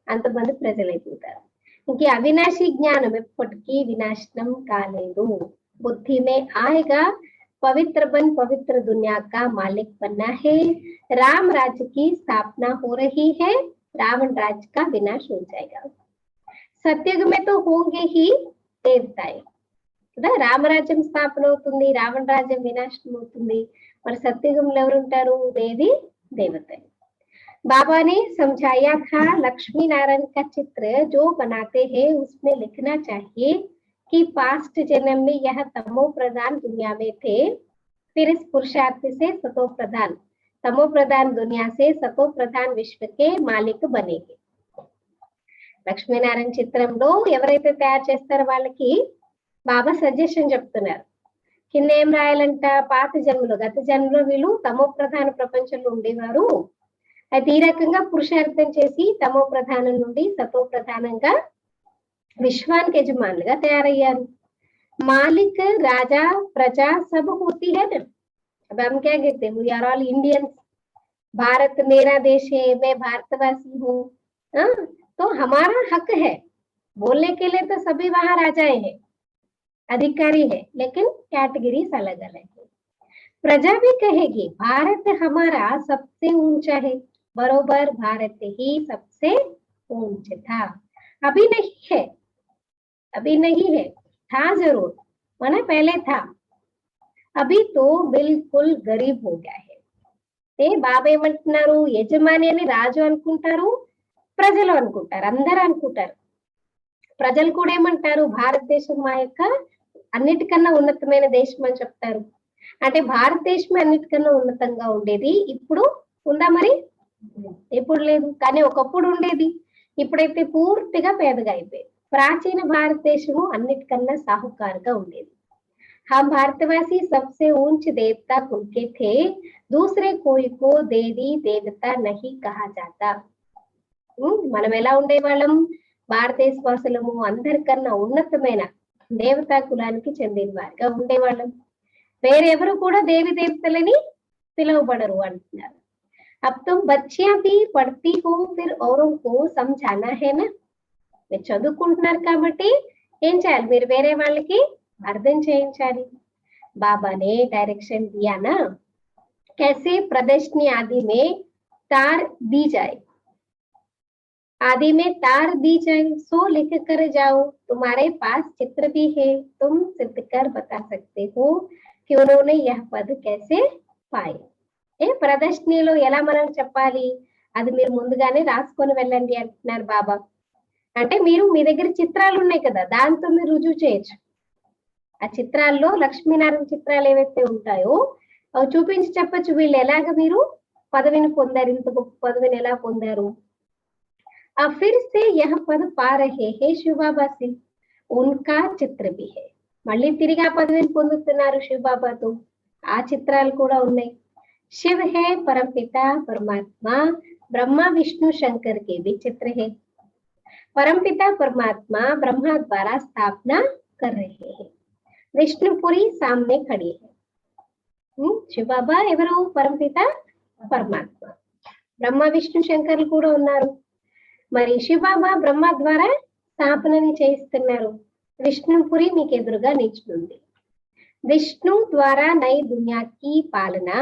అంతమంది ప్రజలైపోతారు. ఇంక అవినాశి జ్ఞానం ఎప్పటికీ వినాశనం కాలేదు. बुद्धि में आएगा, पवित्र बन पवित्र दुनिया का मालिक बनना है. राम राज्य की स्थापना हो रही है, रावण राज्य का विनाश हो जाएगा. सत्युग में तो होंगे ही देवताएं కదా. రామరాజ్యం స్థాపన అవుతుంది, రావణ రాజ్యం వినాశనం అవుతుంది. మరి సత్యుగంలో ఎవరు ఉంటారు, దేవి దేవతలు. बाबा ने समझाया था, लक्ष्मी नारायण का चित्र जो बनाते हैं उसमें लिखना चाहिए कि पास्ट जन्म में यह तमो प्रधान दुनिया में थे, फिर इस पुरुषार्थ से सतो प्रधान तमो प्रधान दुनिया से सतो प्रधान विश्व के मालिक बनेंगे. లక్ష్మీనారాయణ చిత్రంలో ఎవరైతే తయారు చేస్తారో వాళ్ళకి బాబా సజెషన్ చెప్తున్నారు. కింద ఏం రాయాలంట, పాత జన్మలో గత జన్మలో వీళ్ళు తమో ప్రధాన ప్రపంచంలో ఉండేవారు, అయితే ఈ రకంగా పురుషార్థం చేసి తమో ప్రధానం నుండి సతో ప్రధానంగా విశ్వానికి యజమానులుగా తయారయ్యారు. మాలిక్ రాజా ప్రజా సబ్ హోती है ना. अब हम क्या कहते हैं, we are all Indians, Bharat मेरा देश है, मैं भारतवासी हूँ. तो हमारा हक है बोलने के लिए, तो सभी वहां राजाएं हैं, अधिकारी है, लेकिन कैटेगरीज अलग अलग है. प्रजा भी कहेगी भारत हमारा सबसे ऊंचा है, बरोबर भारत ही सबसे ऊंचा था. अभी नहीं है, अभी नहीं है, था जरूर, माना पहले था, अभी तो बिल्कुल गरीब हो गया है. బాబా ఏమంటున్నారు, యజమాని అని రాజు అనుకుంటారు, ప్రజలు అనుకుంటారు, అందరూ అనుకుంటారు. ప్రజలు కూడా ఏమంటారు, భారతదేశం మా యొక్క అన్నిటికన్నా ఉన్నతమైన దేశం అని చెప్తారు. అంటే భారతదేశమే అన్నిటికన్నా ఉన్నతంగా ఉండేది, ఇప్పుడు ఉందా మరి? ఇప్పుడు లేదు, కానీ ఒకప్పుడు ఉండేది. ఇప్పుడైతే పూర్తిగా పేదగా అయిపోయింది. ప్రాచీన భారతదేశము అన్నిటికన్నా సాహుకారుగా ఉండేది. हम भारतवासी सबसे ऊंच देवता कुल के थे, दूसरे कोई को देवी देवता नहीं कहा जाता. మనం ఎలా ఉండేవాళ్ళం, భారతదేశవాసులము అందరికన్నా ఉన్నతమైన దేవతా కులానికి చెందిన వారిగా ఉండేవాళ్ళం. వేరెవరు కూడా దేవి దేవతలని పిలువబడరు అంటున్నారు. अब तुम बच्चियां भी पढ़ती हो, फिर औरों को समझाना है ना. మీరు చదువుకుంటున్నారు కాబట్టి ఏం చేయాలి, మీరు వేరే వాళ్ళకి అర్థం చేయించాలి. बाबा ने डायरेक्शन दिया ना, कैसे प्रदर्शनी आदि में तार दी जाए, आदि में तार दी जाए, सो लिख कर जाओ. तुम्हारे पास चित्र भी है, तुम सिद्ध कर बता सकते हो कि उन्होंने यह पद कैसे पाए. ప్రదర్శనలో ఎలా మనం చెప్పాలి, అది మీరు ముందుగానే రాసుకొని వెళ్ళండి అంటున్నారు బాబా. అంటే మీరు మీ దగ్గర చిత్రాలు ఉన్నాయి కదా, దాంతో మీరు రుజువు చేయొచ్చు. ఆ చిత్రాల్లో లక్ష్మీనారాయణ చిత్రాలు ఏవైతే ఉంటాయో అవి చూపించి చెప్పొచ్చు, వీళ్ళు ఎలాగ మీరు పదవిని పొందారు, ఇంత గొప్ప పదవిని ఎలా పొందారు. ఆ ఫిర్ సే యహ పద పా రహే హే శివ బాబా సి, ఉన్కా చిత్ర భీ హై. మళ్ళీ తిరిగి ఆ పదవిని పొందుతున్నారు శివ బాబాతో, ఆ చిత్రాలు కూడా ఉన్నాయి. शिव है परम पिता परमात्मा, ब्रह्मा विष्णु शंकर के भी चित्र है. परम पिता परमात्मा ब्रह्मा द्वारा स्थापना कर रहे हैं. विष्णुपुरी सामने खड़ी है. शिव बाबा ఎవరు, పరమపిత పరమాత్మ, బ్రహ్మ విష్ణు శంకర్లు కూడా ఉన్నారు. మరి శివ బాబా బ్రహ్మ ద్వారా స్థాపనని చేయిస్తున్నారు. విష్ణుపురి మీకు ఎదురుగా నిల్చుంది. విష్ణు ద్వారా నై దునియా की पालना.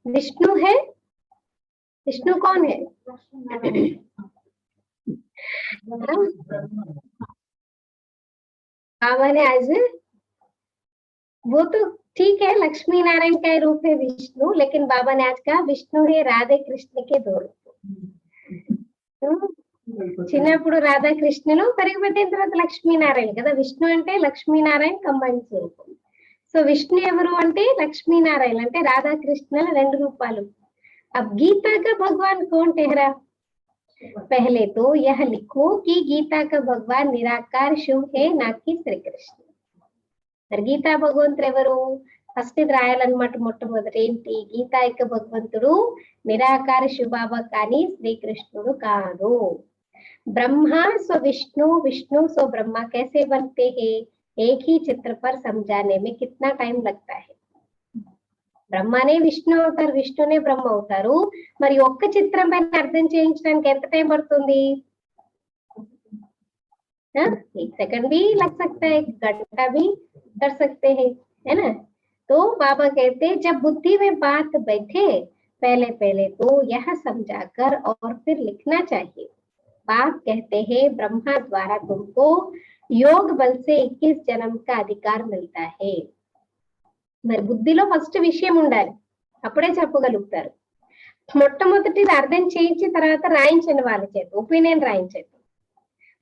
विष्णु है, विष्णु कौन है? बाबा ने आज, वो तो ठीक है लक्ष्मी नारायण का रूप है विष्णु, लेकिन बाबा ने आज कहा विष्णु है राधे कृष्ण के दो रूप. చిన్నప్పుడు రాధాకృష్ణులు, పెరిగిపోయిన తర్వాత లక్ష్మీనారాయణ కదా. విష్ణు అంటే లక్ష్మీనారాయణ కంబైన్ స్వరూపం. సో విష్ణు ఎవరు అంటే లక్ష్మీనారాయణ అంటే రాధాకృష్ణుల రెండు రూపాలు. अब गीता का भगवान कौन ठहरा? पहले तो यह लिखो कि गीता का भगवान निराकार शिव है, ना कि श्री कृष्ण. మరి గీతా భగవంతుడు ఎవరు, ఫస్ట్ ఇది రాయాలన్నమాట. మొట్టమొదటి ఏంటి, గీతా యొక్క భగవంతుడు నిరాకార శివబాబా కానీ శ్రీకృష్ణుడు కాదు. ब्रह्मा सो विष्णु, विष्णु सो ब्रह्मा कैसे बनते हैं, एक ही चित्र पर समझाने में कितना टाइम लगता है. బ్రహ్మనే విష్ణు అవుతారు, విష్ణునే బ్రహ్మ అవుతారు. మరి ఒక్క చిత్రం పైన అర్థం చేయించడానికి ఎంత టైం పడుతుంది? 1 सेकंड भी लग सकता है, 1 घंटा भी कर सकते हैं, है ना. तो बाबा कहते जब बुद्धि में बात बैठे, पहले पहले तो यह समझाकर और फिर लिखना चाहिए. बाप कहते हैं ब्रह्मा द्वारा तुमको योग बल से 21 जन्म का अधिकार मिलता है. మరి బుద్ధిలో ఫస్ట్ విషయం ఉండాలి, అప్పుడే చెప్పగలుగుతారు. మొట్టమొదటిది అర్థం చేయించి తర్వాత రాయించండి వాళ్ళ చేత, ఒపీనియన్ రాయించండి.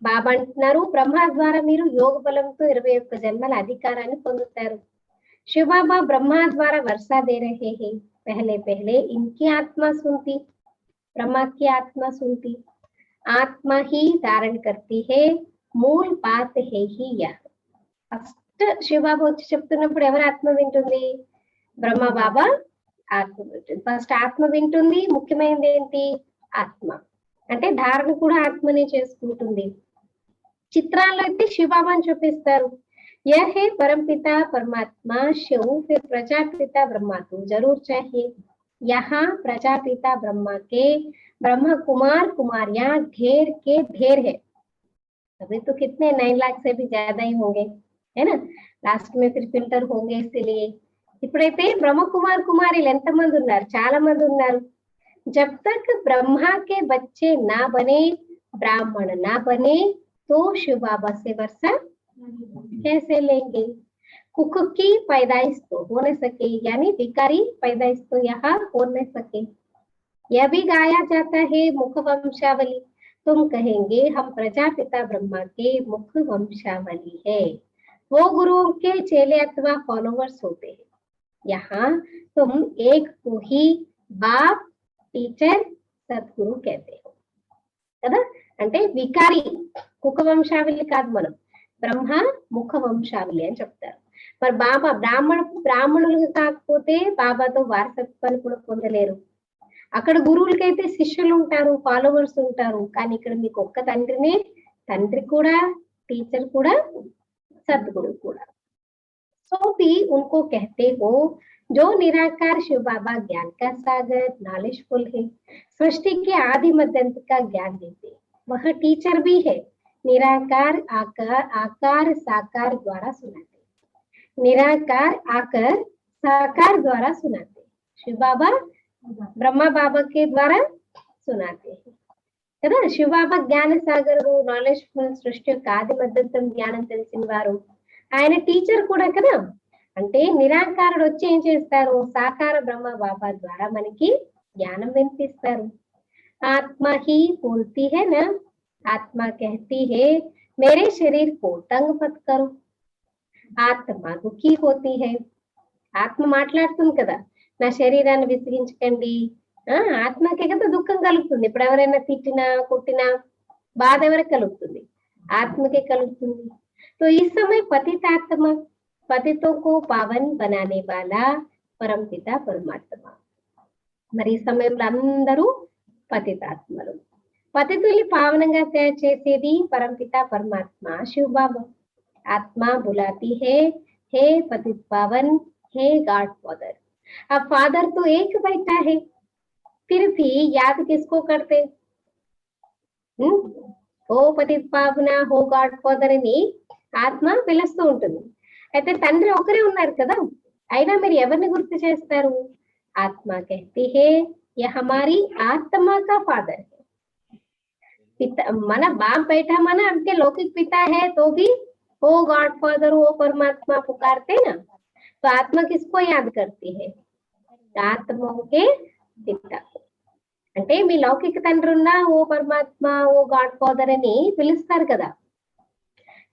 బాబా అంటున్నారు బ్రహ్మ ద్వారా మీరు యోగ బలంతో 21 జన్మల అధికారాన్ని పొందుతారు. शिव बाबा ब्रह्मा द्वारा वर्षा दे रहे हैं. पहले पहले इनकी आत्मा सुनती, ब्रह्मा की आत्मा सुनती. आत्मा ही धारण करती है, मूल बात है ही यह. ఫస్ట్ శివ బాబా వచ్చి చెప్తున్నప్పుడు ఎవరు ఆత్మ వింటుంది? బ్రహ్మ బాబా ఆత్మ వింటుంది. ఫస్ట్ ఆత్మ వింటుంది. ముఖ్యమైనది ఏంటి? ఆత్మ అంటే ధారణ కూడా ఆత్మనే చేసుకుంటుంది. చిత్రాల్లో అయితే శివ బాబా అని చూపిస్తారు. यह है परमपिता परमात्मा शिव, फिर प्रजापिता ब्रह्मा तो जरूर चाहिए. यहाँ प्रजापिता ब्रह्मा के ब्रह्मा कुमार कुमारियां ढेर के ढेर है. अभी तो कितने 9 लाख से भी ज्यादा ही होंगे, है ना. लास्ट में फिर फिल्टर होंगे. इसलिए इప్పుడైతే బ్రహ్మ కుమార్ కుమారీలు ఎంత మంది ఉన్నారు? చాలా మంది ఉన్నారు. जब तक ब्रह्मा के बच्चे ना बने, ब्राह्मण ना बने, तो शिव बाबा से वर्षा कैसे लेंगे? कुक की पैदाइश तो हो न सके, यानी विकारी पैदाइश तो यहाँ हो न सके। यह भी गाया जाता है मुख वंशावली। तुम कहेंगे हम प्रजापिता ब्रह्मा के मुख वंशावली है। वो गुरुओं के चेले अथवा फॉलोवर्स होते हैं। यहाँ तुम एक को ही बाप, टीचर, సద్గురు कहते हो కదా. అంటే వికారి కుక వంశావళి కాదు, మనం బ్రహ్మ ముఖ వంశావళి అని చెప్తారు. మరి బాబా బ్రాహ్మణులు కాకపోతే బాబాతో వారసత్వాన్ని కూడా పొందలేరు. అక్కడ గురువులకైతే శిష్యులు ఉంటారు, ఫాలోవర్స్ ఉంటారు. కానీ ఇక్కడ మీకు ఒక్క తండ్రినే, తండ్రి కూడా, టీచర్ కూడా, సద్గురు కూడా. సో भी उनको कहते हो जो निराकार शिव बाबा ज्ञान का सागर, नॉलेजफुल है, सृष्टि के आदि मध्य अंत का ज्ञान देते, वह टीचर भी है। निराकार आकार साकार द्वारा सुनाते, निराकार आकर साकार द्वारा सुनाते, शिव बाबा ब्रह्मा बाबा के द्वारा सुनाते हैं కదా. శివ బాబా జ్ఞాన సాగరు, నాలెడ్జ్ఫుల్, సృష్టి యొక్క ఆది మధ్యంతం జ్ఞానం తెలిసిన వారు. ఆయన టీచర్ కూడా కదా. అంటే నిరాకారుడు వచ్చి ఏం చేస్తారు? సాకార బ్రహ్మ బాబా ద్వారా మనకి జ్ఞానం వినిపిస్తారు. ఆత్మ హీ బోల్తీ హై నా, ఆత్మ कहती है मेरे शरीर को तंग मत करो, ఆత్మ దుఃఖీ होती है. ఆత్మ మాట్లాడుతుంది కదా, నా శరీరాన్ని విసిగించకండి. ఆత్మకే కదా దుఃఖం కలుగుతుంది. ఇప్పుడు ఎవరైనా తిట్టినా కొట్టినా బాధ ఎవరికి కలుగుతుంది? ఆత్మకే కలుగుతుంది. तो इस समय पतितात्मा, पतितों को पावन बनाने वाला परमपिता परमात्मा. మరి ఈ సమయంలో అందరూ పతితాత్మలు. పతితుల్ని పావనంగా తయారు చేసేది పరంపిత పరమాత్మ शिव बाबा. आत्मा बुलाती है, हे पतित पावन, हे गॉड फादर. अब फादर तो एक बैठा है, फिर भी याद किसको करते? ఓ పతిత్ పావన, హో గాడ్ ఫాదర్ అని ఆత్మ పిలుస్తూ ఉంటుంది. అయితే తండ్రి ఒకరే ఉన్నారు కదా, అయినా మీరు ఎవరిని గుర్తు చేస్తారు? ఆత్మ कहती है ये हमारी आत्मा का फादर है. पिता మన बाप बैठा माना आपके लौकिक पिता है तो भी ओ गॉड फादर, ओ परमात्मा पुकारते ना. तो आत्मा किसको याद करती है? आत्माओं के पिता. అంటే మీ లౌకిక తండ్రి ఉన్నా ఓ పరమాత్మ, ఓ గాడ్ ఫాదర్ అని పిలుస్తారు కదా.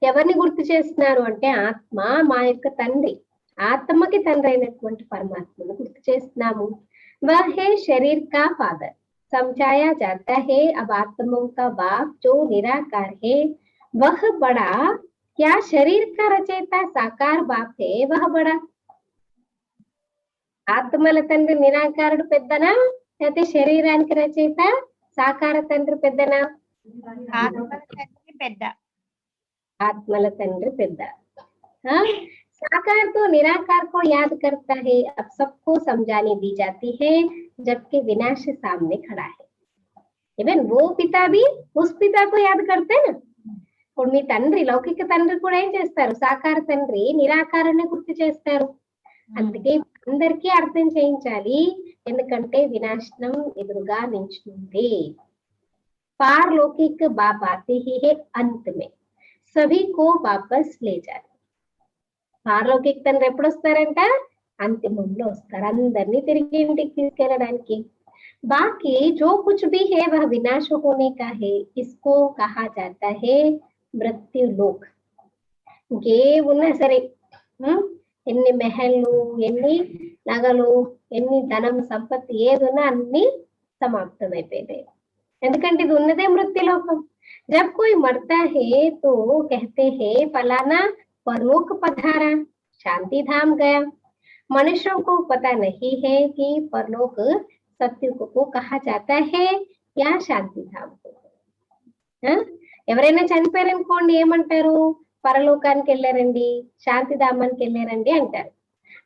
ఎవరిని గుర్తు చేస్తున్నారు అంటే ఆత్మ మా యొక్క తండ్రి, ఆత్మకి తండ్రి అయినటువంటి పరమాత్మను గుర్తు చేస్తున్నాము. वह है शरीर का फादर, समझाया जाता है. अब आत्माओं का बाप जो निराकार है वह बड़ा, क्या शरीर का रचयिता साकार बाप है वह बड़ा. ఆత్మల తండ్రి నిరాకారుడు పెద్దనా, అయితే శరీరానికి రచయిత సాకార తండ్రి పెద్దనా? ఆత్మల తండ్రి పెద్ద. साकार तो निराकार को याद करता है. अब सबको समझाने दी जाती है जबकि विनाश सामने खड़ा है. इवन वो पिता भी उस पिता को याद करते हैं ना. ఇప్పుడు మీ తండ్రి, లౌకిక తండ్రి కూడా ఏం చేస్తారు? సాకార తండ్రి నిరాకారాన్ని గుర్తు చేస్తారు. అందుకే అందరికీ అర్థం చేయించాలి, ఎందుకంటే వినాశనం ఎదురుగా నించుంది. पारलौकिक बाप आते ही है अंत में, सभी को वापस ले जाते. పారలౌకిక తండ్రి ఎప్పుడు వస్తారంట? అంతిమంలో వస్తారు, అందరినీ తిరిగి ఇంటికి తీసుకెళ్ళడానికి. बाकी जो कुछ भी है वह विनाश होने का है. इसको कहा जाता है मृत्यु लोक. ఇంకే ఉన్నా సరే, ఎన్ని మెహల్లు, ఎన్ని నగలు, ఎన్ని ధనం, సంపత్తి ఏదున్నా అన్ని సమాప్తం అయిపోయాయి. ఎందుకంటే ఇది ఉన్నదే మృత్యులోకం. जब कोई मरता है तो कहते हैं फलाना परलोक पधारा, शांति धाम गया. मनुष्यों को पता नहीं है कि परलोक सत्युग को कहा जाता है या शांति धाम को. ఎవరైనా చనిపోయారనుకోండి ఏమంటారు? పరలోకానికి వెళ్ళారండి, శాంతి ధామానికి వెళ్ళారండి అంటారు.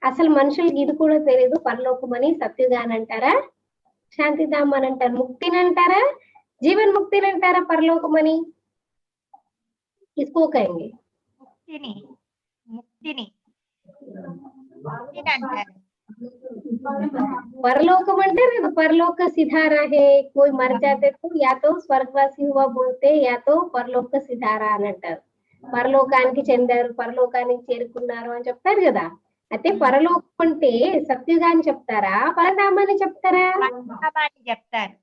అసలు మనుషులకి ఇది కూడా తెలియదు. పరలోకం అని సత్యుగాని అంటారా, శాంతి ధామ్ అని అంటారు, ముక్తిని అంటారా, జీవన్ ముక్తిని అంటారా, పరలోకం అని కిస్కో కहेंगे? ముక్తిని ముక్తిని ముక్తిని అంటారు. परलोकम अंटे ना, परलोक सिधारा है, कोई मर जाते तो या तो स्वर्गवासी हुआ बोलते, या तो పరలోక సిధారా అని అంటారు. పరలోకానికి చెందారు, పరలోకానికి చేరుకున్నారు అని చెప్తారు కదా. అయితే పరలోకం అంటే సత్యుగాని చెప్తారా, పరధామాన్ని చెప్తారా? పరధామాన్ని చెప్తారు.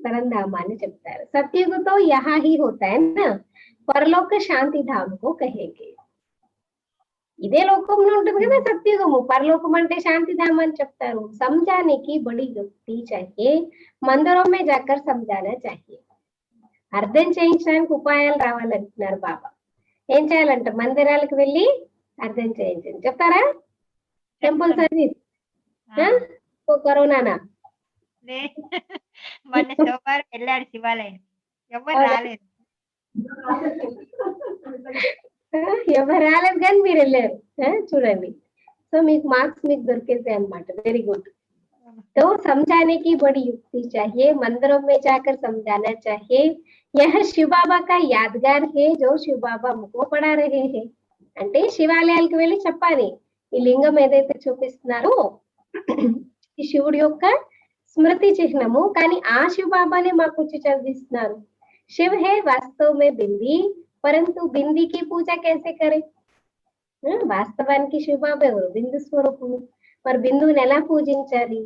పరంధామాన్ని చెప్తారు. सतयुग तो यहाँ ही होता है ना, परलोक शांति धाम को कहेंगे. ఇదే లోకంలో ఉంటుంది కదా సత్యుగము. పరలోకం అంటే శాంతిధామ అని చెప్తారు. समझाने బడి యుక్తి चाहिए, మందిరం में जाकर समझाना चाहिए. అర్థం చేయించడానికి ఉపాయాలు రావాలంటున్నారు బాబా. ఏం చేయాలంట? మందిరాలకు వెళ్ళి అర్థం చేయించండి చెప్తారా? టెంపుల్ సర్వీస్ కరోనానా మొన్న సోమవారం వెళ్ళాడు శివాలయం, ఎవరు రాలేదు. ఎవరు రాలేదు కానీ మీరు వెళ్ళారు. చూడండి, సో మీకు మార్క్స్ మీకు దొరికేసాయి అన్నమాట. Very good. तो समझाने की बड़ी युक्ति चाहिए, मंदिरों में जाकर समझाना चाहिए. यह शिव बाबा का यादगार है जो शिव बाबा हमको पढ़ा रहे हैं. అంటే శివాలయాలకు వెళ్ళి చెప్పాలి, ఈ లింగం ఏదైతే చూపిస్తున్నారో ఈ శివుడి యొక్క స్మృతి చిహ్నము, కానీ ఆ శివ బాబానే మాకు వచ్చి చదివిస్తున్నారు. शिव है वास्तव में बिंदी, परंतु बिंदी की पूजा कैसे करें? వాస్తవానికి శివ బాబా ఎవరు? బిందు స్వరూపుడు. మరి బిందువుని ఎలా పూజించాలి?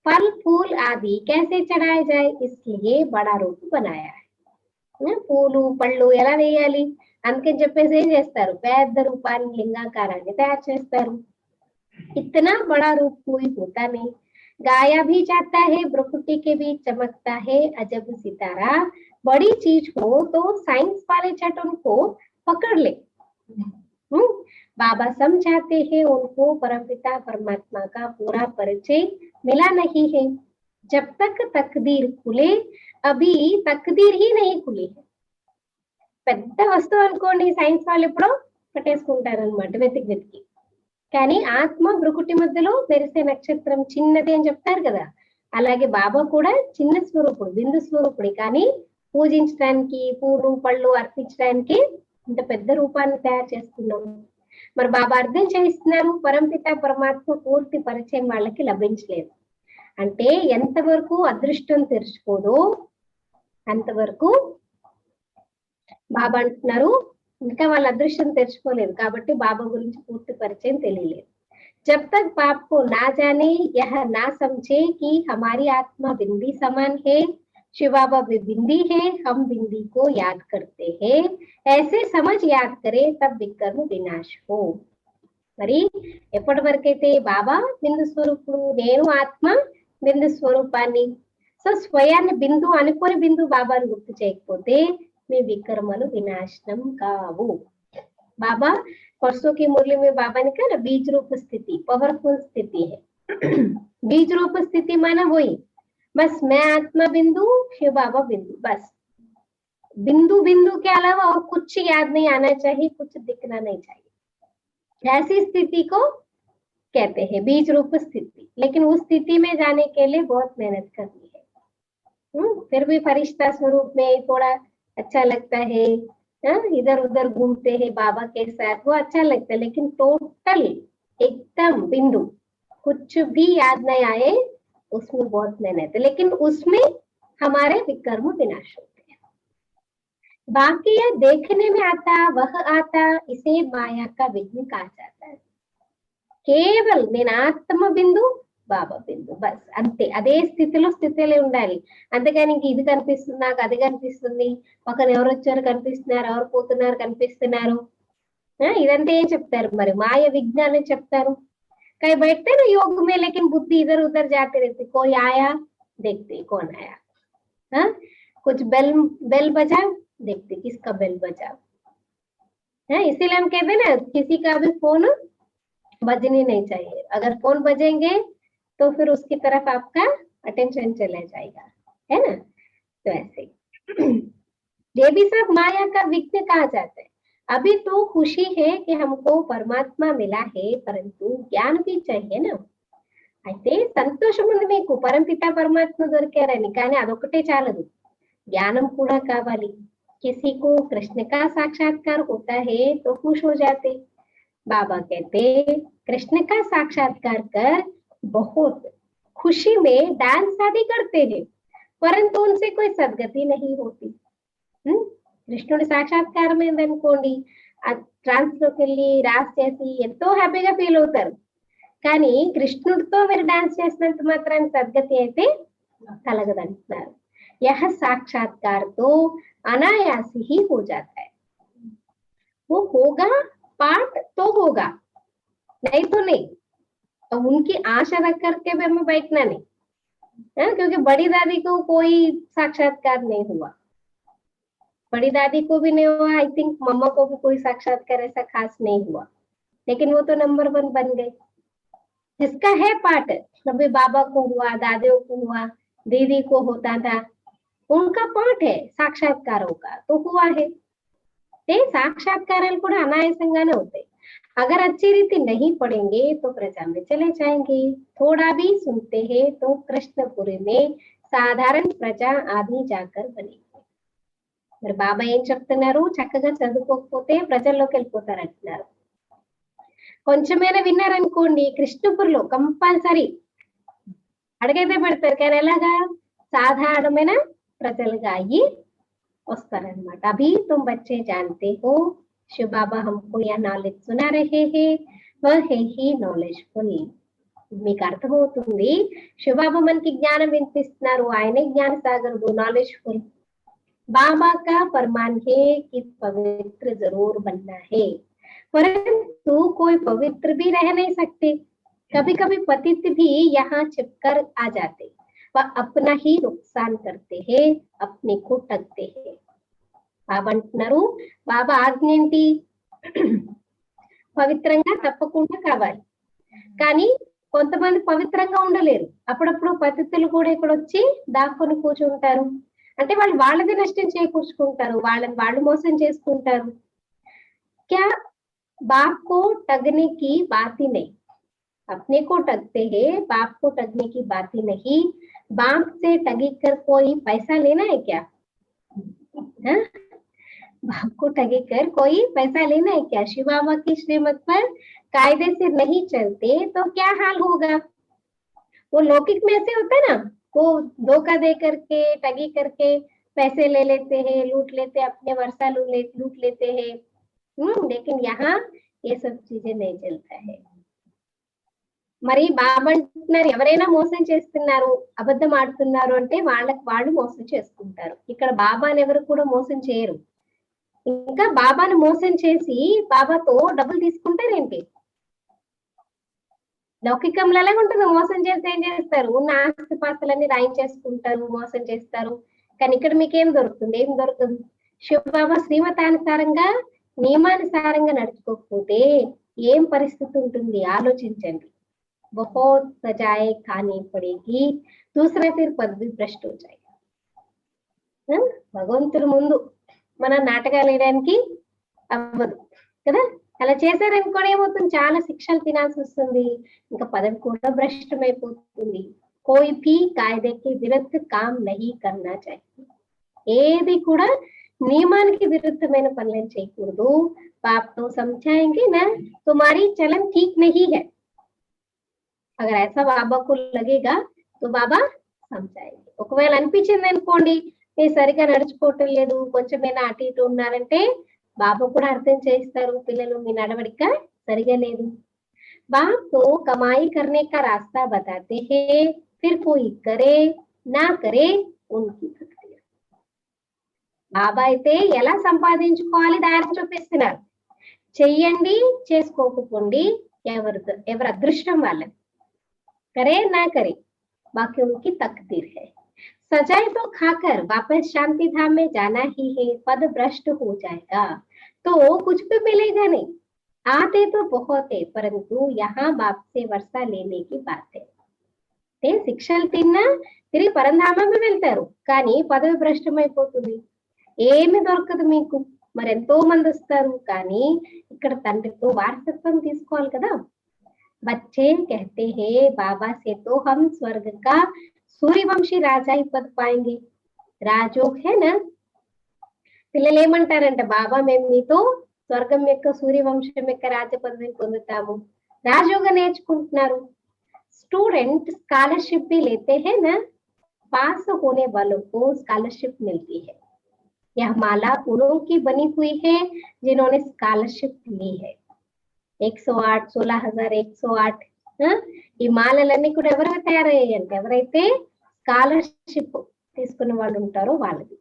फल फूल आदि कैसे चढ़ाए जाए, इसलिए बड़ा रूप बनाया है. పూలు పళ్ళు ఎలా వేయాలి అందుకని చెప్పేసి ఏం చేస్తారు? పెద్ద రూపాన్ని లింగాకారాన్ని తయారు చేస్తారు. इतना बड़ा रूप कोई होता नहीं. गाया भी जाता है, ब्रकुटी के बीच चमकता है अजब सितारा. बड़ी चीज हो तो साइंस वाले छठ उनको पकड़ ले. बाबा समझाते हैं उनको परमपिता परमात्मा का पूरा परिचय मिला नहीं है. जब तक तकदीर खुले, अभी तकदीर ही नहीं खुली है. పెద్ద వస్తువు అనుకోండి, సైన్స్ వాళ్ళు ఎప్పుడో పట్టేసుకుంటారు అనమాట వెతికి వెతికి. కానీ ఆత్మ బ్రుకుటి మధ్యలో మెరిసే నక్షత్రం చిన్నది అని చెప్తారు కదా, అలాగే బాబా కూడా చిన్న స్వరూపుడు, బిందు స్వరూపుడి. కానీ పూజించడానికి, పూలు పళ్ళు అర్పించడానికి ఇంత పెద్ద రూపాన్ని తయారు చేస్తున్నాము. మరి బాబా అర్థం చేయిస్తున్నారు, పరంపిత పరమాత్మ పూర్తి పరిచయం వాళ్ళకి లభించలేదు. అంటే ఎంతవరకు అదృష్టం తెరుచుకోదో అంతవరకు బాబా అంటున్నారు ఇంకా వాళ్ళ అదృష్టం తెరుచుకోలేదు, కాబట్టి బాబా గురించి పూర్తి పరిచయం తెలియలేదు. जब तक बाप को ना जाने, यह ना समझे कि हमारी आत्मा बिंदी समान है, शिव बाबा भी बिंदी है, हम बिंदी को याद करते हैं, ऐसे समझ याद करें तब विकर्म विनाश हो. మరి ఎప్పటి వరకైతే బాబా బిందు స్వరూపుడు, నేను ఆత్మ బిందు స్వరూపాన్ని, సో స్వయాన్ని బిందు అనుకోని బిందు బాబాను గుర్తు చేయకపోతే మీ వికర్మలు వినాశనం కావు. बाबा परसों की मुरली में बाबा ने कहा ना, बीज रूप स्थिति पावरफुल स्थिति है. बीज रूप स्थिति माना वही, बस मैं आत्मा बिंदु, शिव बाबा बिंदु, बस बिंदु बिंदु के अलावा और कुछ याद नहीं आना चाहिए, कुछ दिखना नहीं चाहिए. ऐसी स्थिति को कहते हैं बीज रूप स्थिति. लेकिन उस स्थिति में जाने के लिए बहुत मेहनत करनी है. फिर भी फरिश्ता स्वरूप में थोड़ा अच्छा लगता है, इधर उधर घूमते हैं बाबा के साथ, वो अच्छा लगता है. लेकिन टोटल एकदम बिंदु कुछ भी याद नहीं आए, उसमें बहुत मेहनत है, लेकिन उसमें हमारे विकर्म विनाश होते हैं. बाकी यह देखने में आता वह आता, इसे माया का विघ्न कहा जाता है. కేవల్ నేను ఆత్మ బిందు బాబా బిందు, బస్ అంతే. అదే స్థితిలో ఉండాలి. అంతేగాని ఇంక ఇది కనిపిస్తుంది నాకు, అది కనిపిస్తుంది, ఒకరు ఎవరు వచ్చారు కనిపిస్తున్నారు, ఎవరు పోతున్నారు కనిపిస్తున్నారు, ఇదంతా ఏం చెప్తారు? మరి మాయ విజ్ఞానం చెప్తారు. कहीं बैठते ना योग में, लेकिन बुद्धि इधर उधर जाते रहती. कोई आया देखते कौन आया, हाँ कुछ बेल बजा देखते किसका बेल बजा. इसीलिए हम कहते ना किसी का भी फोन बजनी नहीं चाहिए. अगर फोन बजेंगे तो फिर उसकी तरफ आपका अटेंशन चला जाएगा, है ना. तो ऐसे ये भी सब माया का विघ्न कहा जाता है. अभी तो खुशी है कि हमको परमात्मा मिला है, परंतु ज्ञान भी चाहिए ना. అయితే సంతోషం ఉంది మీకు, పరంపిత పరమాత్మ దొరికారని, కానీ అదొకటే చాలదు, జ్ఞానం కూడా కావాలి. किसी को कृष्ण का साक्षात्कार होता है तो खुश हो जाते. बाबा कहते कृष्ण का साक्षात्कार कर बहुत खुशी में डांस आदि करते हैं, परंतु उनसे कोई सदगति नहीं होती। కృష్ణుడి సాక్షాత్కారం ఏందనుకోండి, ఆ ట్రాన్స్ లోకి వెళ్ళి రాస్ చేసి ఎంతో హ్యాపీగా ఫీల్ అవుతారు. కానీ కృష్ణుడితో మీరు డాన్స్ చేసినంత మాత్రాన్ని సద్గతి అయితే కలగదంటున్నారు. यह साक्षात्कार तो अनायास ही हो जाता है, वो होगा, पाठ तो होगा, नहीं तो नहीं। तो उनकी आशा रख करके भी हमें बैठना नहीं है, क्योंकि बड़ी दादी को कोई साक्षात्कार नहीं हुआ, बड़ी दादी को भी नहीं हुआ, आई थिंक मम्मा को भी कोई साक्षात्कार ऐसा खास नहीं हुआ, लेकिन वो तो नंबर 1 बन गए। जिसका है पाठ, कभी बाबा को हुआ, दादियों को हुआ, दीदी को होता था, उनका पाठ है साक्षात्कारों का, तो हुआ है। साक्षात्काराలు కూడా అనాయాసంగానే అవుతాయి। अगर अच्छी रीति नहीं पढ़ेंगे तो प्रजा में चले जाएंगे, थोड़ा भी सुनते हैं तो कृष्णपुरी में సాధారణ ప్రజ ఆది జాకర్ బనేంगे। మరి బాబా ఏం చెప్తున్నారు, చక్కగా చదువుకోకపోతే ప్రజల్లోకి వెళ్ళిపోతారు అంటున్నారు। కొంచెమైనా విన్నారనుకోండి, కృష్ణపురిలో కంపల్సరీ అడగైతే పెడతారు, కానీ ఎలాగా సాధారణమైన ప్రజలుగా అయ్యి వస్తారనమాట। अभी तुम बच्चे जानते हो, शिव बाबा हमको यह नॉलेज सुना रहे हैं, वह है ही नॉलेजफुल। మీకు అర్థమవుతుంది, శివబాబా మనకి జ్ఞానం వినిపిస్తున్నారు, ఆయనే జ్ఞాన సాగరుడు, నాలెడ్జ్ఫుల్। बाबा का फरमान है कि पवित्र जरूर बनना है, परंतु कोई पवित्र भी रह नहीं सकते। कभी कभी पतित भी यहाँ छिपकर आ जाते, वह अपना ही नुकसान करते हैं, अपने को ठगते हैं। బాబా అంటున్నారు, బాబా ఆజ్ఞ ఏంటి, పవిత్రంగా తప్పకుండా కావాలి, కానీ కొంతమంది పవిత్రంగా ఉండలేరు। అప్పుడప్పుడు పతితులు కూడా ఇక్కడ వచ్చి దాక్కుని కూర్చుంటారు, అంటే వాళ్ళు వాళ్ళది నష్టం చేకూర్చుకుంటారు, వాళ్ళని వాళ్ళు మోసం చేసుకుంటారు। क्या बाप को ठगने की बात ही नहीं, अपने को ठगते हैं, बाप को ठगने की बात ही नहीं। बाप से ठगी कर कोई पैसा लेना है क्या, हा? बाप को ठगी कर कोई पैसा लेना है क्या? शिव बाबा की श्रीमत पर कायदे से नहीं चलते तो क्या हाल होगा। वो लौकिक में ऐसे होता है ना, वो धोखा दे करके ठगी करके पैसे ले लेते हैं, लूट लेते हैं, अपने वर्षा लूट लेते हैं। लेकिन यहाँ ये सब चीजें नहीं चलता है। మరి బాబా అంటున్నారు, ఎవరైనా మోసం చేస్తున్నారు, అబద్ధం ఆడుతున్నారు అంటే వాళ్ళకి వాళ్ళు మోసం చేసుకుంటారు। ఇక్కడ బాబాని ఎవరు కూడా మోసం చేయరు, ఇంకా బాబాను మోసం చేసి బాబాతో డబ్బులు తీసుకుంటారేంటి। లౌకికంలో అలాగే ఉంటుంది, మోసం చేసి ఏం చేస్తారు, ఉన్న ఆస్తిపాస్తులన్నీ రాయించేసుకుంటారు, మోసం చేస్తారు। కానీ ఇక్కడ మీకేం దొరుకుతుంది, ఏం దొరకదు। శివబాబా శ్రీమతానుసారంగా నియమానుసారంగా నడుచుకోకపోతే ఏం పరిస్థితి ఉంటుంది ఆలోచించండి। बहुत सजाए खानी पड़ेगी, दूसरा फिर पद भी भ्रष्ट हो जाएगा। భగవంతుడి ముందు మన నాటకాలు వేయడానికి అవ్వదు కదా, అలా చేశారనుకోని ఏమవుతుంది, చాలా శిక్షలు తినాల్సి వస్తుంది, ఇంకా పదవి కూడా భ్రష్టమైపోతుంది। कोई भी कायदे के विरुद्ध काम नहीं करना चाहिए, ఏది కూడా నియమానికి విరుద్ధమైన పనులను చేయకూడదు। बाप तो समझाएंगे ना तुम्हारी चलन ठीक नहीं है, अगर ऐसा बाबा को लगेगा तो बाबा समझाएंगे। ఒకవేళ అనిపించింది అనుకోండి, మీరు సరిగా నడుచుకోవటం లేదు, కొంచెమైనా అటు ఇటు ఉన్నారంటే బాబా కూడా అర్థం చేస్తారు, పిల్లలు మీ నడవడిక సరిగా లేదు। बाप तो कमाई करने का रास्ता बताते हैं, फिर कोई करे ना करे उनकी तकदीर। బాబా అయితే ఎలా సంపాదించుకోవాలి దారి చూపిస్తున్నారు, చెయ్యండి చేసుకోకపోండి ఎవరి అదృష్టం వాళ్ళది, करे ना करे बाकी उनकी तकदीर है। सजाए तो खाकर वापस शांति धाम में जाना ही है, पद भ्रष्ट हो जाएगा तो कुछ भी मिलेगा नहीं। आते तो बहुत है, परंतु यहाँ बाप से वर्षा लेने की बात है। శిక్షలు తిన్నా తిరిగి పరంధామమే వెళ్తారు, కానీ పదవి భ్రష్టమైపోతుంది, ఏమి దొరకదు మీకు। మరి ఎంతో మంది వస్తారు, కానీ ఇక్కడ తండ్రితో వారసత్వం తీసుకోవాలి కదా। बच्चे कहते हैं बाबा से तो हम स्वर्ग का सूर्यवंशी राजा ही पद पाएंगे, राजयोग है ना। పిల్లలు ఏమంటారంటే, బాబా మేము మీతో స్వర్గం యొక్క సూర్యవంశం యొక్క రాజ్య పదవిని పొందుతాము, రాజయోగ నేర్చుకుంటున్నారు. स्टूडेंट स्कॉलरशिप भी लेते हैं ना, पास होने वालों को स्कॉलरशिप मिलती है। यह माला उन्हों की बनी हुई है जिन्होंने स्कॉलरशिप ली है। 108 16,108 ఈ మాలలన్నీ కూడా ఎవరు తయారయ్యాయి అంటే ఎవరైతే స్కాలర్షిప్ తీసుకున్న వాళ్ళు ఉంటారో వాళ్ళది.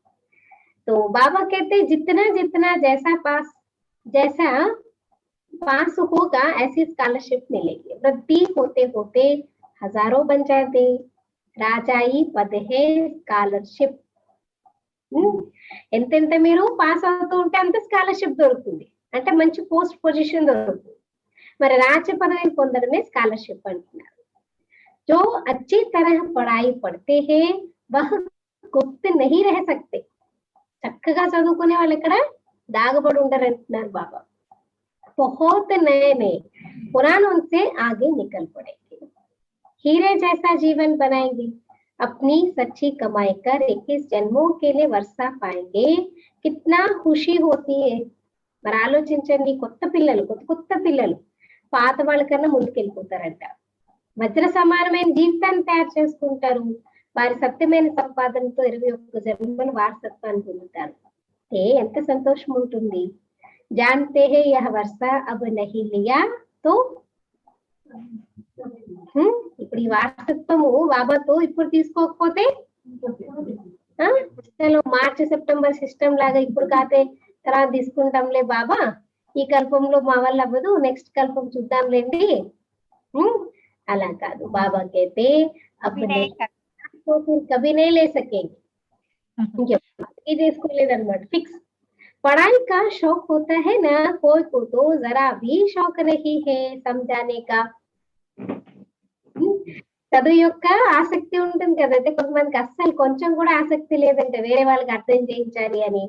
तो बाबा कहते जितना जितना जैसा पास होगा ऐसी स्कॉलरशिप मिलेगी। वृद्धि होते होते हजारों बन जाते। రాజాయి పద్ హే స్కాలర్షిప్. ఎంతెంత మీరు పాస్ అవుతూ ఉంటే అంత స్కాలర్షిప్ దొరుకుతుంది, అంటే మంచి పోస్ట్ పొజిషన్ దొరుకుతుంది. మరి రాజ్య పదవిని పొందడమే స్కాలర్షిప్ అంటున్నారు. जो अच्छी तरह पढ़ाई पढ़ते हैं वह गुप्त नहीं रह सकते. చక్కగా చదువుకునే వాళ్ళు ఇక్కడ దాగబడి ఉండరు అంటున్నారు బాబా. बहुत नए नए पुरानों से आगे निकल पड़ेंगे, हीरे जैसा जीवन बनाएंगे, अपनी सच्ची कमाई कर 21 जन्मों के लिए वर्षा पाएंगे. कितना खुशी होती है. మరి ఆలోచించండి, కొత్త పిల్లలు పాత వాళ్ళ కన్నా ముందుకెళ్ళిపోతారంట. వజ్ర సమానమైన జీవితాన్ని తయారు చేసుకుంటారు. వారి సత్యమైన సంపాదనతో 21 జన్మలు వారసత్వాన్ని పొందుతారు. ఎంత సంతోషం ఉంటుంది. जानते हैं यह वर्षा अब नहीं लिया तो ఇప్పుడు ఈ వారసత్వము బాబాతో ఇప్పుడు తీసుకోకపోతే చలో మార్చి సెప్టెంబర్ సిస్టమ్ లాగా ఇప్పుడు కాతే తర్వాత తీసుకుంటాంలే బాబా, ఈ కల్పంలో మా వల్ల అవ్వదు, నెక్స్ట్ కల్పం చూద్దాంలేండి, అలా కాదు. బాబా कहते अब नहीं तो फिर कभी नहीं ले सकेंगे. ఇంకెప్పుడు తీసుకోలేదన్నమాట, ఫిక్స్. पढ़ाई का शौक होता है ना, कोई को तो जरा भी शौक नहीं है समझाने का. చదువు యొక్క ఆసక్తి ఉంటుంది కదా, అయితే కొంతమందికి అస్సలు కొంచెం కూడా ఆసక్తి లేదంటే వేరే వాళ్ళకి అర్థం చేయించాలి అని.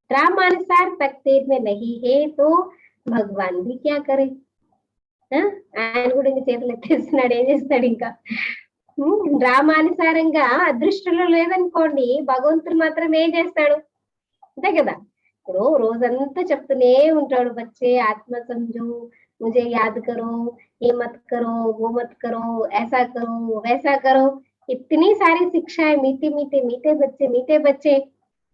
డ్రామానుసాर तकदीर में नहीं है तो भगवान भी क्या करे. ఆయన కూడా ఇంకా చేతులు ఎత్తేస్తున్నాడు, ఏం చేస్తాడు ఇంకా. డ్రామానుసారంగా అదృష్టంలో లేదనుకోండి, భగవంతుడు మాత్రం ఏం చేస్తాడు అంతే కదా. ఇప్పుడు రోజంతా చెప్తూనే ఉంటాడు, బచ్చే ఆత్మ సంజు, मुझे याद करो, ये मत करो, वो मत करो, ऐसा करो, वैसा करो. इतनी सारी शिक्षाएं, मीठे बच्चे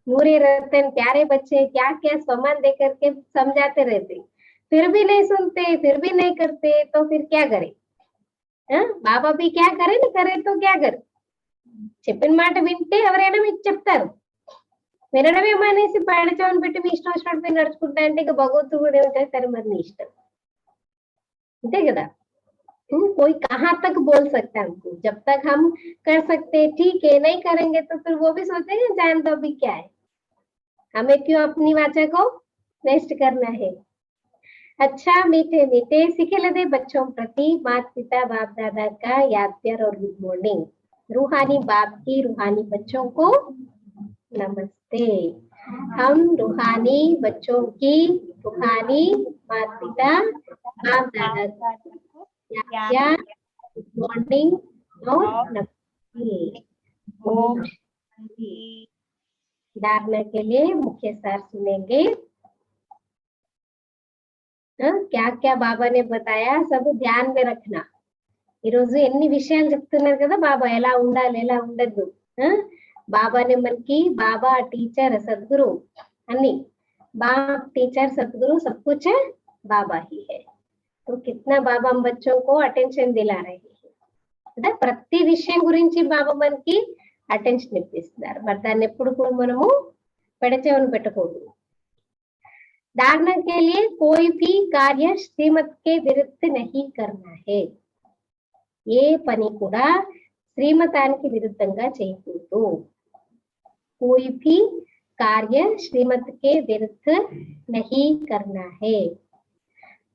नूरे रतन प्यारे बच्चे क्या क्या सामान दे करके समझाते रहते, फिर भी नहीं सुनते, फिर भी नहीं करते, तो फिर क्या करे. బాబా भी क्या करे, नहीं करे तो क्या करे. చెప్పిన మాట వింటే ఎవరైనా మీకు చెప్తారు, వినడమే మానేసి పడచవని పెట్టి మీ ఇష్టం వచ్చినట్టు నడుచుకుంటా అంటే ఇక భగవంతుడు కూడా ఏమిటేస్తారు, మరి నీ ఇష్టం అంతే కదా. कोई कहाँ तक बोल सकता है हमको, जब तक हम कर सकते ठीक है, नहीं करेंगे तो फिर वो भी सोचेंगे जान दो अभी क्या है, हमें क्यों अपनी वाचा को वेस्ट करना है. अच्छा मीठे सिखिलदे बच्चों प्रति माता पिता बाप दादा का याद प्यार और गुड मॉर्निंग. रूहानी बाप की रूहानी बच्चों को नमस्ते. हम रूहानी बच्चों की रूहानी माता पिता बाप दादा या गुड मॉर्निंग और नमस्ते. ओम शांति. धारणा के लिए मुख्य सार सुनेंगे. क्या क्या बाबा ने बताया सब ध्यान में रखना. ఈ రోజు ఎన్ని విషయాలు చెప్తున్నారు కదా బాబా, ఎలా ఉండాలి ఎలా ఉండద్దు. బాబానే మనకి బాబా టీచర్ सदगुरु అన్ని, बाप टीचर सदगुरु सब कुछ बाबा ही है. तो कितना बाबा हम बच्चों को अटेंशन दिला रहे हैं అంటే ప్రతి విషయం గురించి బాబా మనకి అటెన్షన్ ఇప్పిస్తున్నారు. మరి దాన్ని ఎప్పుడు కూడా మనము పెడచెవని పెట్టకూడదు. धारणा के लिए कोई भी कार्य श्रीमत के विरुद्ध नहीं करना है. ఏ పని కూడా శ్రీమతానికి విరుద్ధంగా చేయకూడదు. कोई भी कार्य श्रीमत के विरुद्ध नहीं करना है.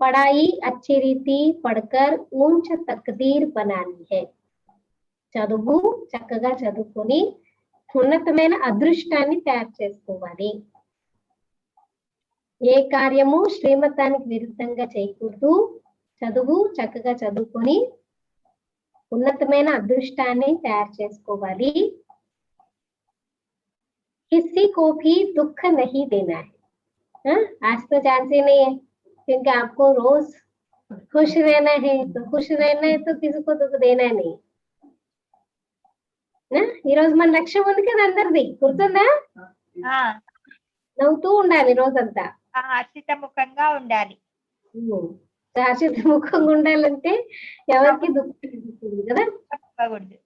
पढ़ाई अच्छी रीति पढ़कर ऊंच तकदीर बनानी है. చదువు చక్కగా చదువుకొని ఉన్నతమైన అదృష్టాన్ని తయారు చేసుకోవాలి. ఏ కార్యము శ్రీమతానికి విరుద్ధంగా చేయకూడదు. చదువు చక్కగా చదువుకొని ఉన్నతమైన అదృష్టాన్ని తయారు చేసుకోవాలి. किसी को भी दुख नहीं देना है. आज तो जानते नहीं है क्योंकि आपको रोज खुश रहना है तो किसी को दुख देना नहीं నా ఈ రోజు మన లక్ష్యం ఉంది కదా అందరిది గుర్తుందా ఆ, నవ్వుతూ ఉండాలి రోజంతా హర్షితముఖంగా ఉండాలి. శాశ్వత ముఖంగా ఉండాలంటే ఎవరికి దుఃఖం కలుగుతుంది కదా తప్పకూడదు.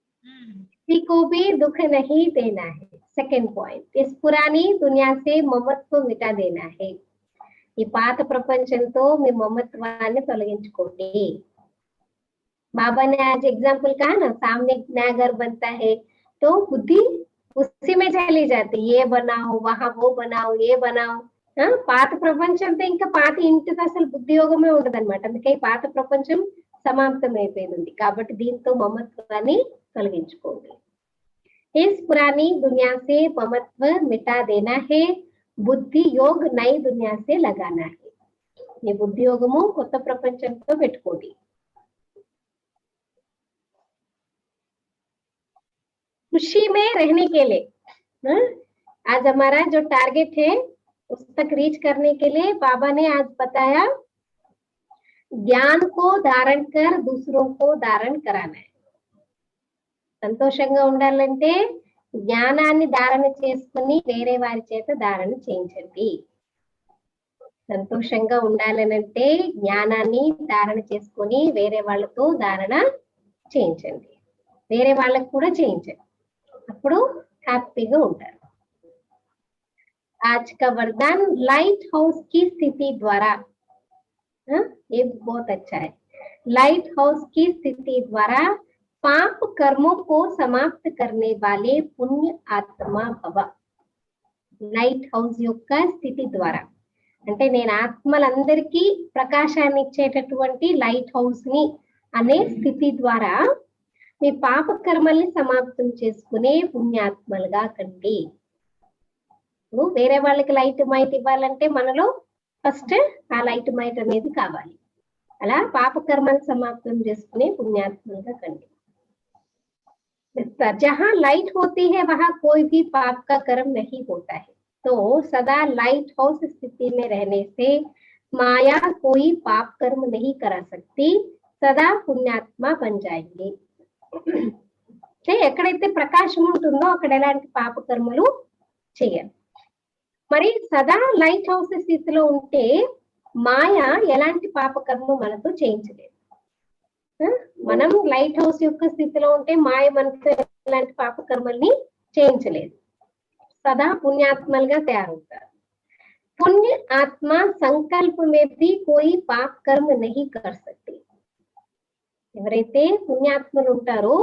किसी को भी दुख नहीं देना है सेकंड पॉइंट इस पुरानी दुनिया से ममत्व मिटा देना है ఈ పాత ప్రపంచంతో మీ మమత్వాన్ని తొలగించుకోండి बाबा ने आज एग्जाम्पल कहा ना सामने एक नया घर बनता है तो बुद्धि उसी में चली जाती ये बनाओ वहां वो बनाओ ये बनाओ పాత ప్రపంచంతో ఇంకా పాత ఇంటితో అసలు బుద్ధి యోగమే ఉండదు అనమాట అందుకే ఈ పాత ప్రపంచం సమాప్తం అయిపోయింది కాబట్టి దీంతో మమత్వాన్ని తొలగించుకోండి इस पुरानी दुनिया से ममत्व मिटा देना है बुद्धि योग नई दुनिया से लगाना है ఈ బుద్ధి యోగము కొత్త ప్రపంచంతో పెట్టుకోండి खुशी में रहने के लिए आज हमारा जो टारगेट है उस तक रीच करने के लिए बाबा ने आज बताया ज्ञान को धारण कर दूसरों को धारण कराना है సంతోషంగా ఉండాలంటే జ్ఞానాన్ని ధారణ చేసుకుని వేరే వారి చేత ధారణ చేయించండి సంతోషంగా ఉండాలనంటే జ్ఞానాన్ని ధారణ చేసుకుని వేరే వాళ్ళతో ధారణ చేయించండి వేరే వాళ్ళకు కూడా చేయించండి అప్పుడు హ్యాపీగా ఉంటారు आज का वरदान लाइट हाउस की स्थिति द्वारा ये बहुत अच्छा है लाइट हाउस की स्थिति द्वारा पाप कर्मों को समाप्त करने वाले पुण्य आत्मा भव లైట్ హౌస్ యొక్క స్థితి ద్వారా అంటే నేను ఆత్మలందరికీ ప్రకాశాన్ని ఇచ్చేటటువంటి లైట్ హౌస్ ని అనే స్థితి ద్వారా మీ పాప కర్మల్ని సమాప్తం చేసుకునే పుణ్యాత్మలుగా కండి వేరే వాళ్ళకి లైట్ మైట్ ఇవ్వాలంటే మనలో ఫస్ట్ ఆ లైట్ మైట్ అనేది కావాలి అలా పాప కర్మను సమాప్తం చేసుకునే పుణ్యాత్మలుగా కండి जहाँ लाइट होती है वहां कोई भी पाप का कर्म नहीं होता है तो सदा लाइट हाउस स्थिति में रहने से माया कोई पाप कर्म नहीं करा सकती सदा पुण्यात्मा बन जाएंगे ఎక్కడైతే ప్రకాశం ఉంటుందో అక్కడ ఎలాంటి పాప కర్మలు చేయాలి మరి సదా లైట్ హౌస్ స్థితిలో ఉంటే మాయ ఎలాంటి పాప కర్మ మనతో చేయించలేదు మనం లైట్ హౌస్ యొక్క స్థితిలో ఉంటే మాయ మనతో ఎలాంటి పాప కర్మల్ని చేయించలేదు సదా పుణ్యాత్మలుగా తయారవుతారు పుణ్య ఆత్మ సంకల్ప में भी कोई पाप कर्म नहीं कर सकते ఎవరైతే పుణ్యాత్మలు ఉంటారో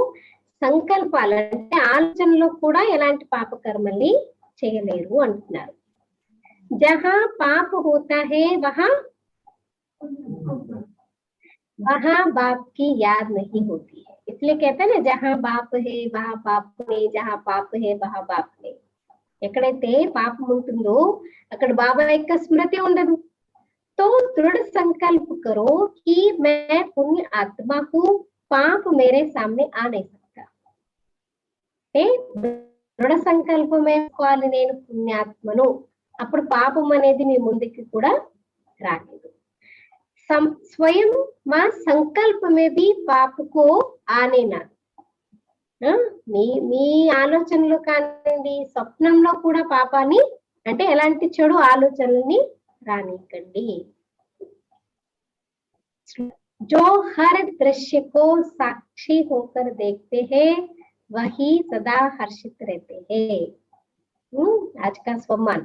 సంకల్పాలు అంటే ఆలోచనలో కూడా ఎలాంటి పాప కర్మల్ని చేయలేరు అంటున్నారు జహా పాప హోతా హే वहां बाप की याद नहीं होती है इसलिए कहते हैं ना जहाँ बाप है वहां पाप नहीं जहाँ पाप है वहां बाप नहीं ఎక్కడైతే పాపం ఉంటుందో అక్కడ బాబా యొక్క స్మృతి ఉండదు तो दृढ़ संकल्प करो कि मैं पुण्य आत्मा को पाप मेरे सामने आ नहीं सकता దృఢ సంకల్పం వేసుకోవాలి నేను పుణ్యాత్మను అప్పుడు పాపం అనేది మీ ముందుకి కూడా రాలేదు स्वयं मां संकल्प में भी पाप को आने ना మీ ఆలోచనలో కానివ్వండి స్వప్నంలో కూడా పాపాన్ని అంటే ఎలాంటి చెడు ఆలోచనల్ని రానికండి जो हर दृश्य को साक्षी होकर देखते हैं वही सदा हर्षित रहते हैं आज का स्वमान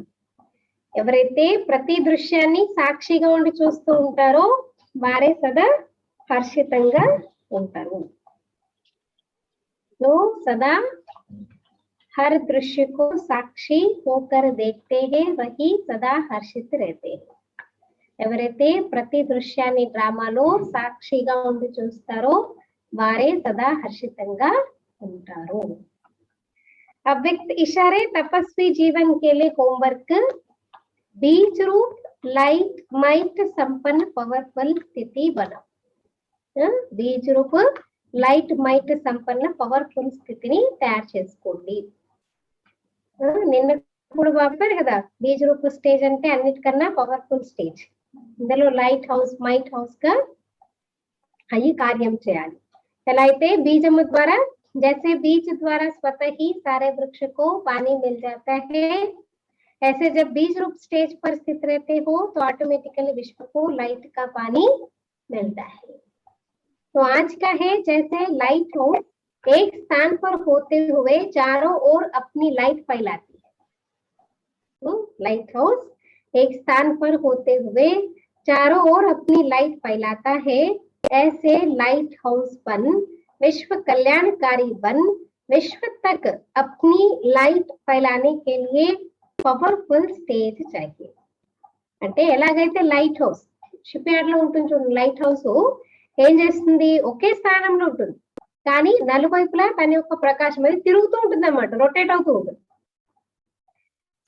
ఎవరైతే ప్రతి దృశ్యాన్ని సాక్షిగా ఉండి చూస్తూ ఉంటారో వారే సదా హర్షితంగా ఉంటారు तो सदा हर दृश्य को साक्षी होकर देखते हैं वही सदा हर्षित रहते हैं ఎవరైతే ప్రతి దృశ్యాన్ని డ్రామాలో సాక్షిగా ఉండి చూస్తారో వారే సదా హర్షితంగా ఉంటారు अव्यक्त इशारे तपस्वी जीवन के लिए होमवर्क बीज रूप लाइट माइट संपन्न पवर्फुल स्थिति बनाओ बीज रूप లైట్ మైట్ సంపన్న పవర్ఫుల్ స్థితిని తయారు చేసుకోండి నిన్న కూడా చెప్పారు కదా బీజ్ రూప స్టేజ్ అంటే అన్నిటికన్నా పవర్ఫుల్ స్టేజ్ ఇందులో లైట్ హౌస్ మైట్ హౌస్ గా ఈ కార్యం చేయాలి. ఎలా అయితే బీजము ద్వారా, जैसे बीज द्वारा स्वतः ही सारे वृक्ष को पानी मिल जाता है, ऐसे जब बीज रूप स्टेज पर स्थित रहते हो तो ऑटोमेटिकली विश्व को लाइट का पानी मिलता है. तो आज का है जैसे लाइट हो एक स्थान पर होते हुए चारों ओर अपनी लाइट फैलाती है. तो लाइट हाउस एक स्थान पर होते हुए चारों ओर अपनी लाइट फैलाता है, ऐसे लाइट हाउस बन विश्व कल्याणकारी बन विश्व तक अपनी लाइट फैलाने के लिए పవర్ఫుల్ స్టేజ్ चाहिए. అంటే ఎలాగైతే లైట్ హౌస్ షిప్ యార్డ్ లో ఉంటుంది చూడండి, లైట్ హౌస్ ఏం చేస్తుంది, ఒకే స్థానంలో ఉంటుంది కానీ నలువైపులా తన యొక్క ప్రకాశం అనేది తిరుగుతూ ఉంటుంది అన్నమాట, రొటేట్ అవుతూ ఉంటుంది.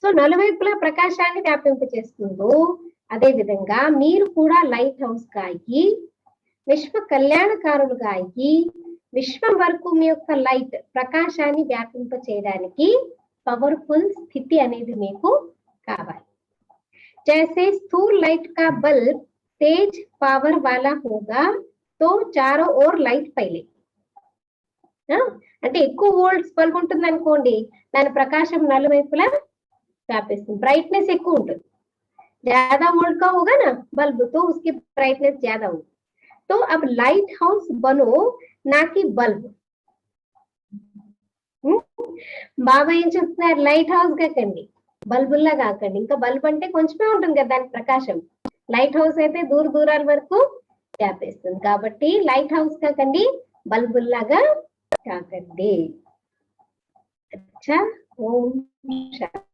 సో నలువైపులా ప్రకాశాన్ని వ్యాపింప చేస్తుందో అదే విధంగా మీరు కూడా లైట్ హౌస్ గా అయ్యి విశ్వ కళ్యాణకారులుగా అయ్యి విశ్వం వరకు మీ యొక్క లైట్ ప్రకాశాన్ని వ్యాపింప చేయడానికి పవర్ఫుల్ స్థితి అనేది మీకు కావాలి. जैसे स्थूल लाइट का बल्ब तेज पावर वाला होगा तो चारों ओर लाइट फैलेगी. అంటే ఎక్కువ వోల్ట్స్ బల్బ్ ఉంటుంది అనుకోండి, దాని ప్రకాశం నలువైపులా వ్యాపిస్తుంది, బ్రైట్నెస్ ఎక్కువ ఉంటుంది. ज्यादा वोल्ट का होगा ना बल्ब तो उसकी ब्राइटनेस ज्यादा होगी. तो अब लाइट हाउस बनो ना कि बल्ब. బాబా ఏం చెప్తున్నారు, లైట్ హౌస్ కాకండి, బల్బుల్లా కాకండి. ఇంకా బల్బ్ అంటే కొంచెమే ఉంటుంది కదా దాని ప్రకాశం, లైట్ హౌస్ అయితే దూర దూరాల వరకు వ్యాపిస్తుంది. కాబట్టి లైట్ హౌస్ కాకండి, బల్బుల్లాగా కాకండి. అచ్చా, ఓం శాంతి.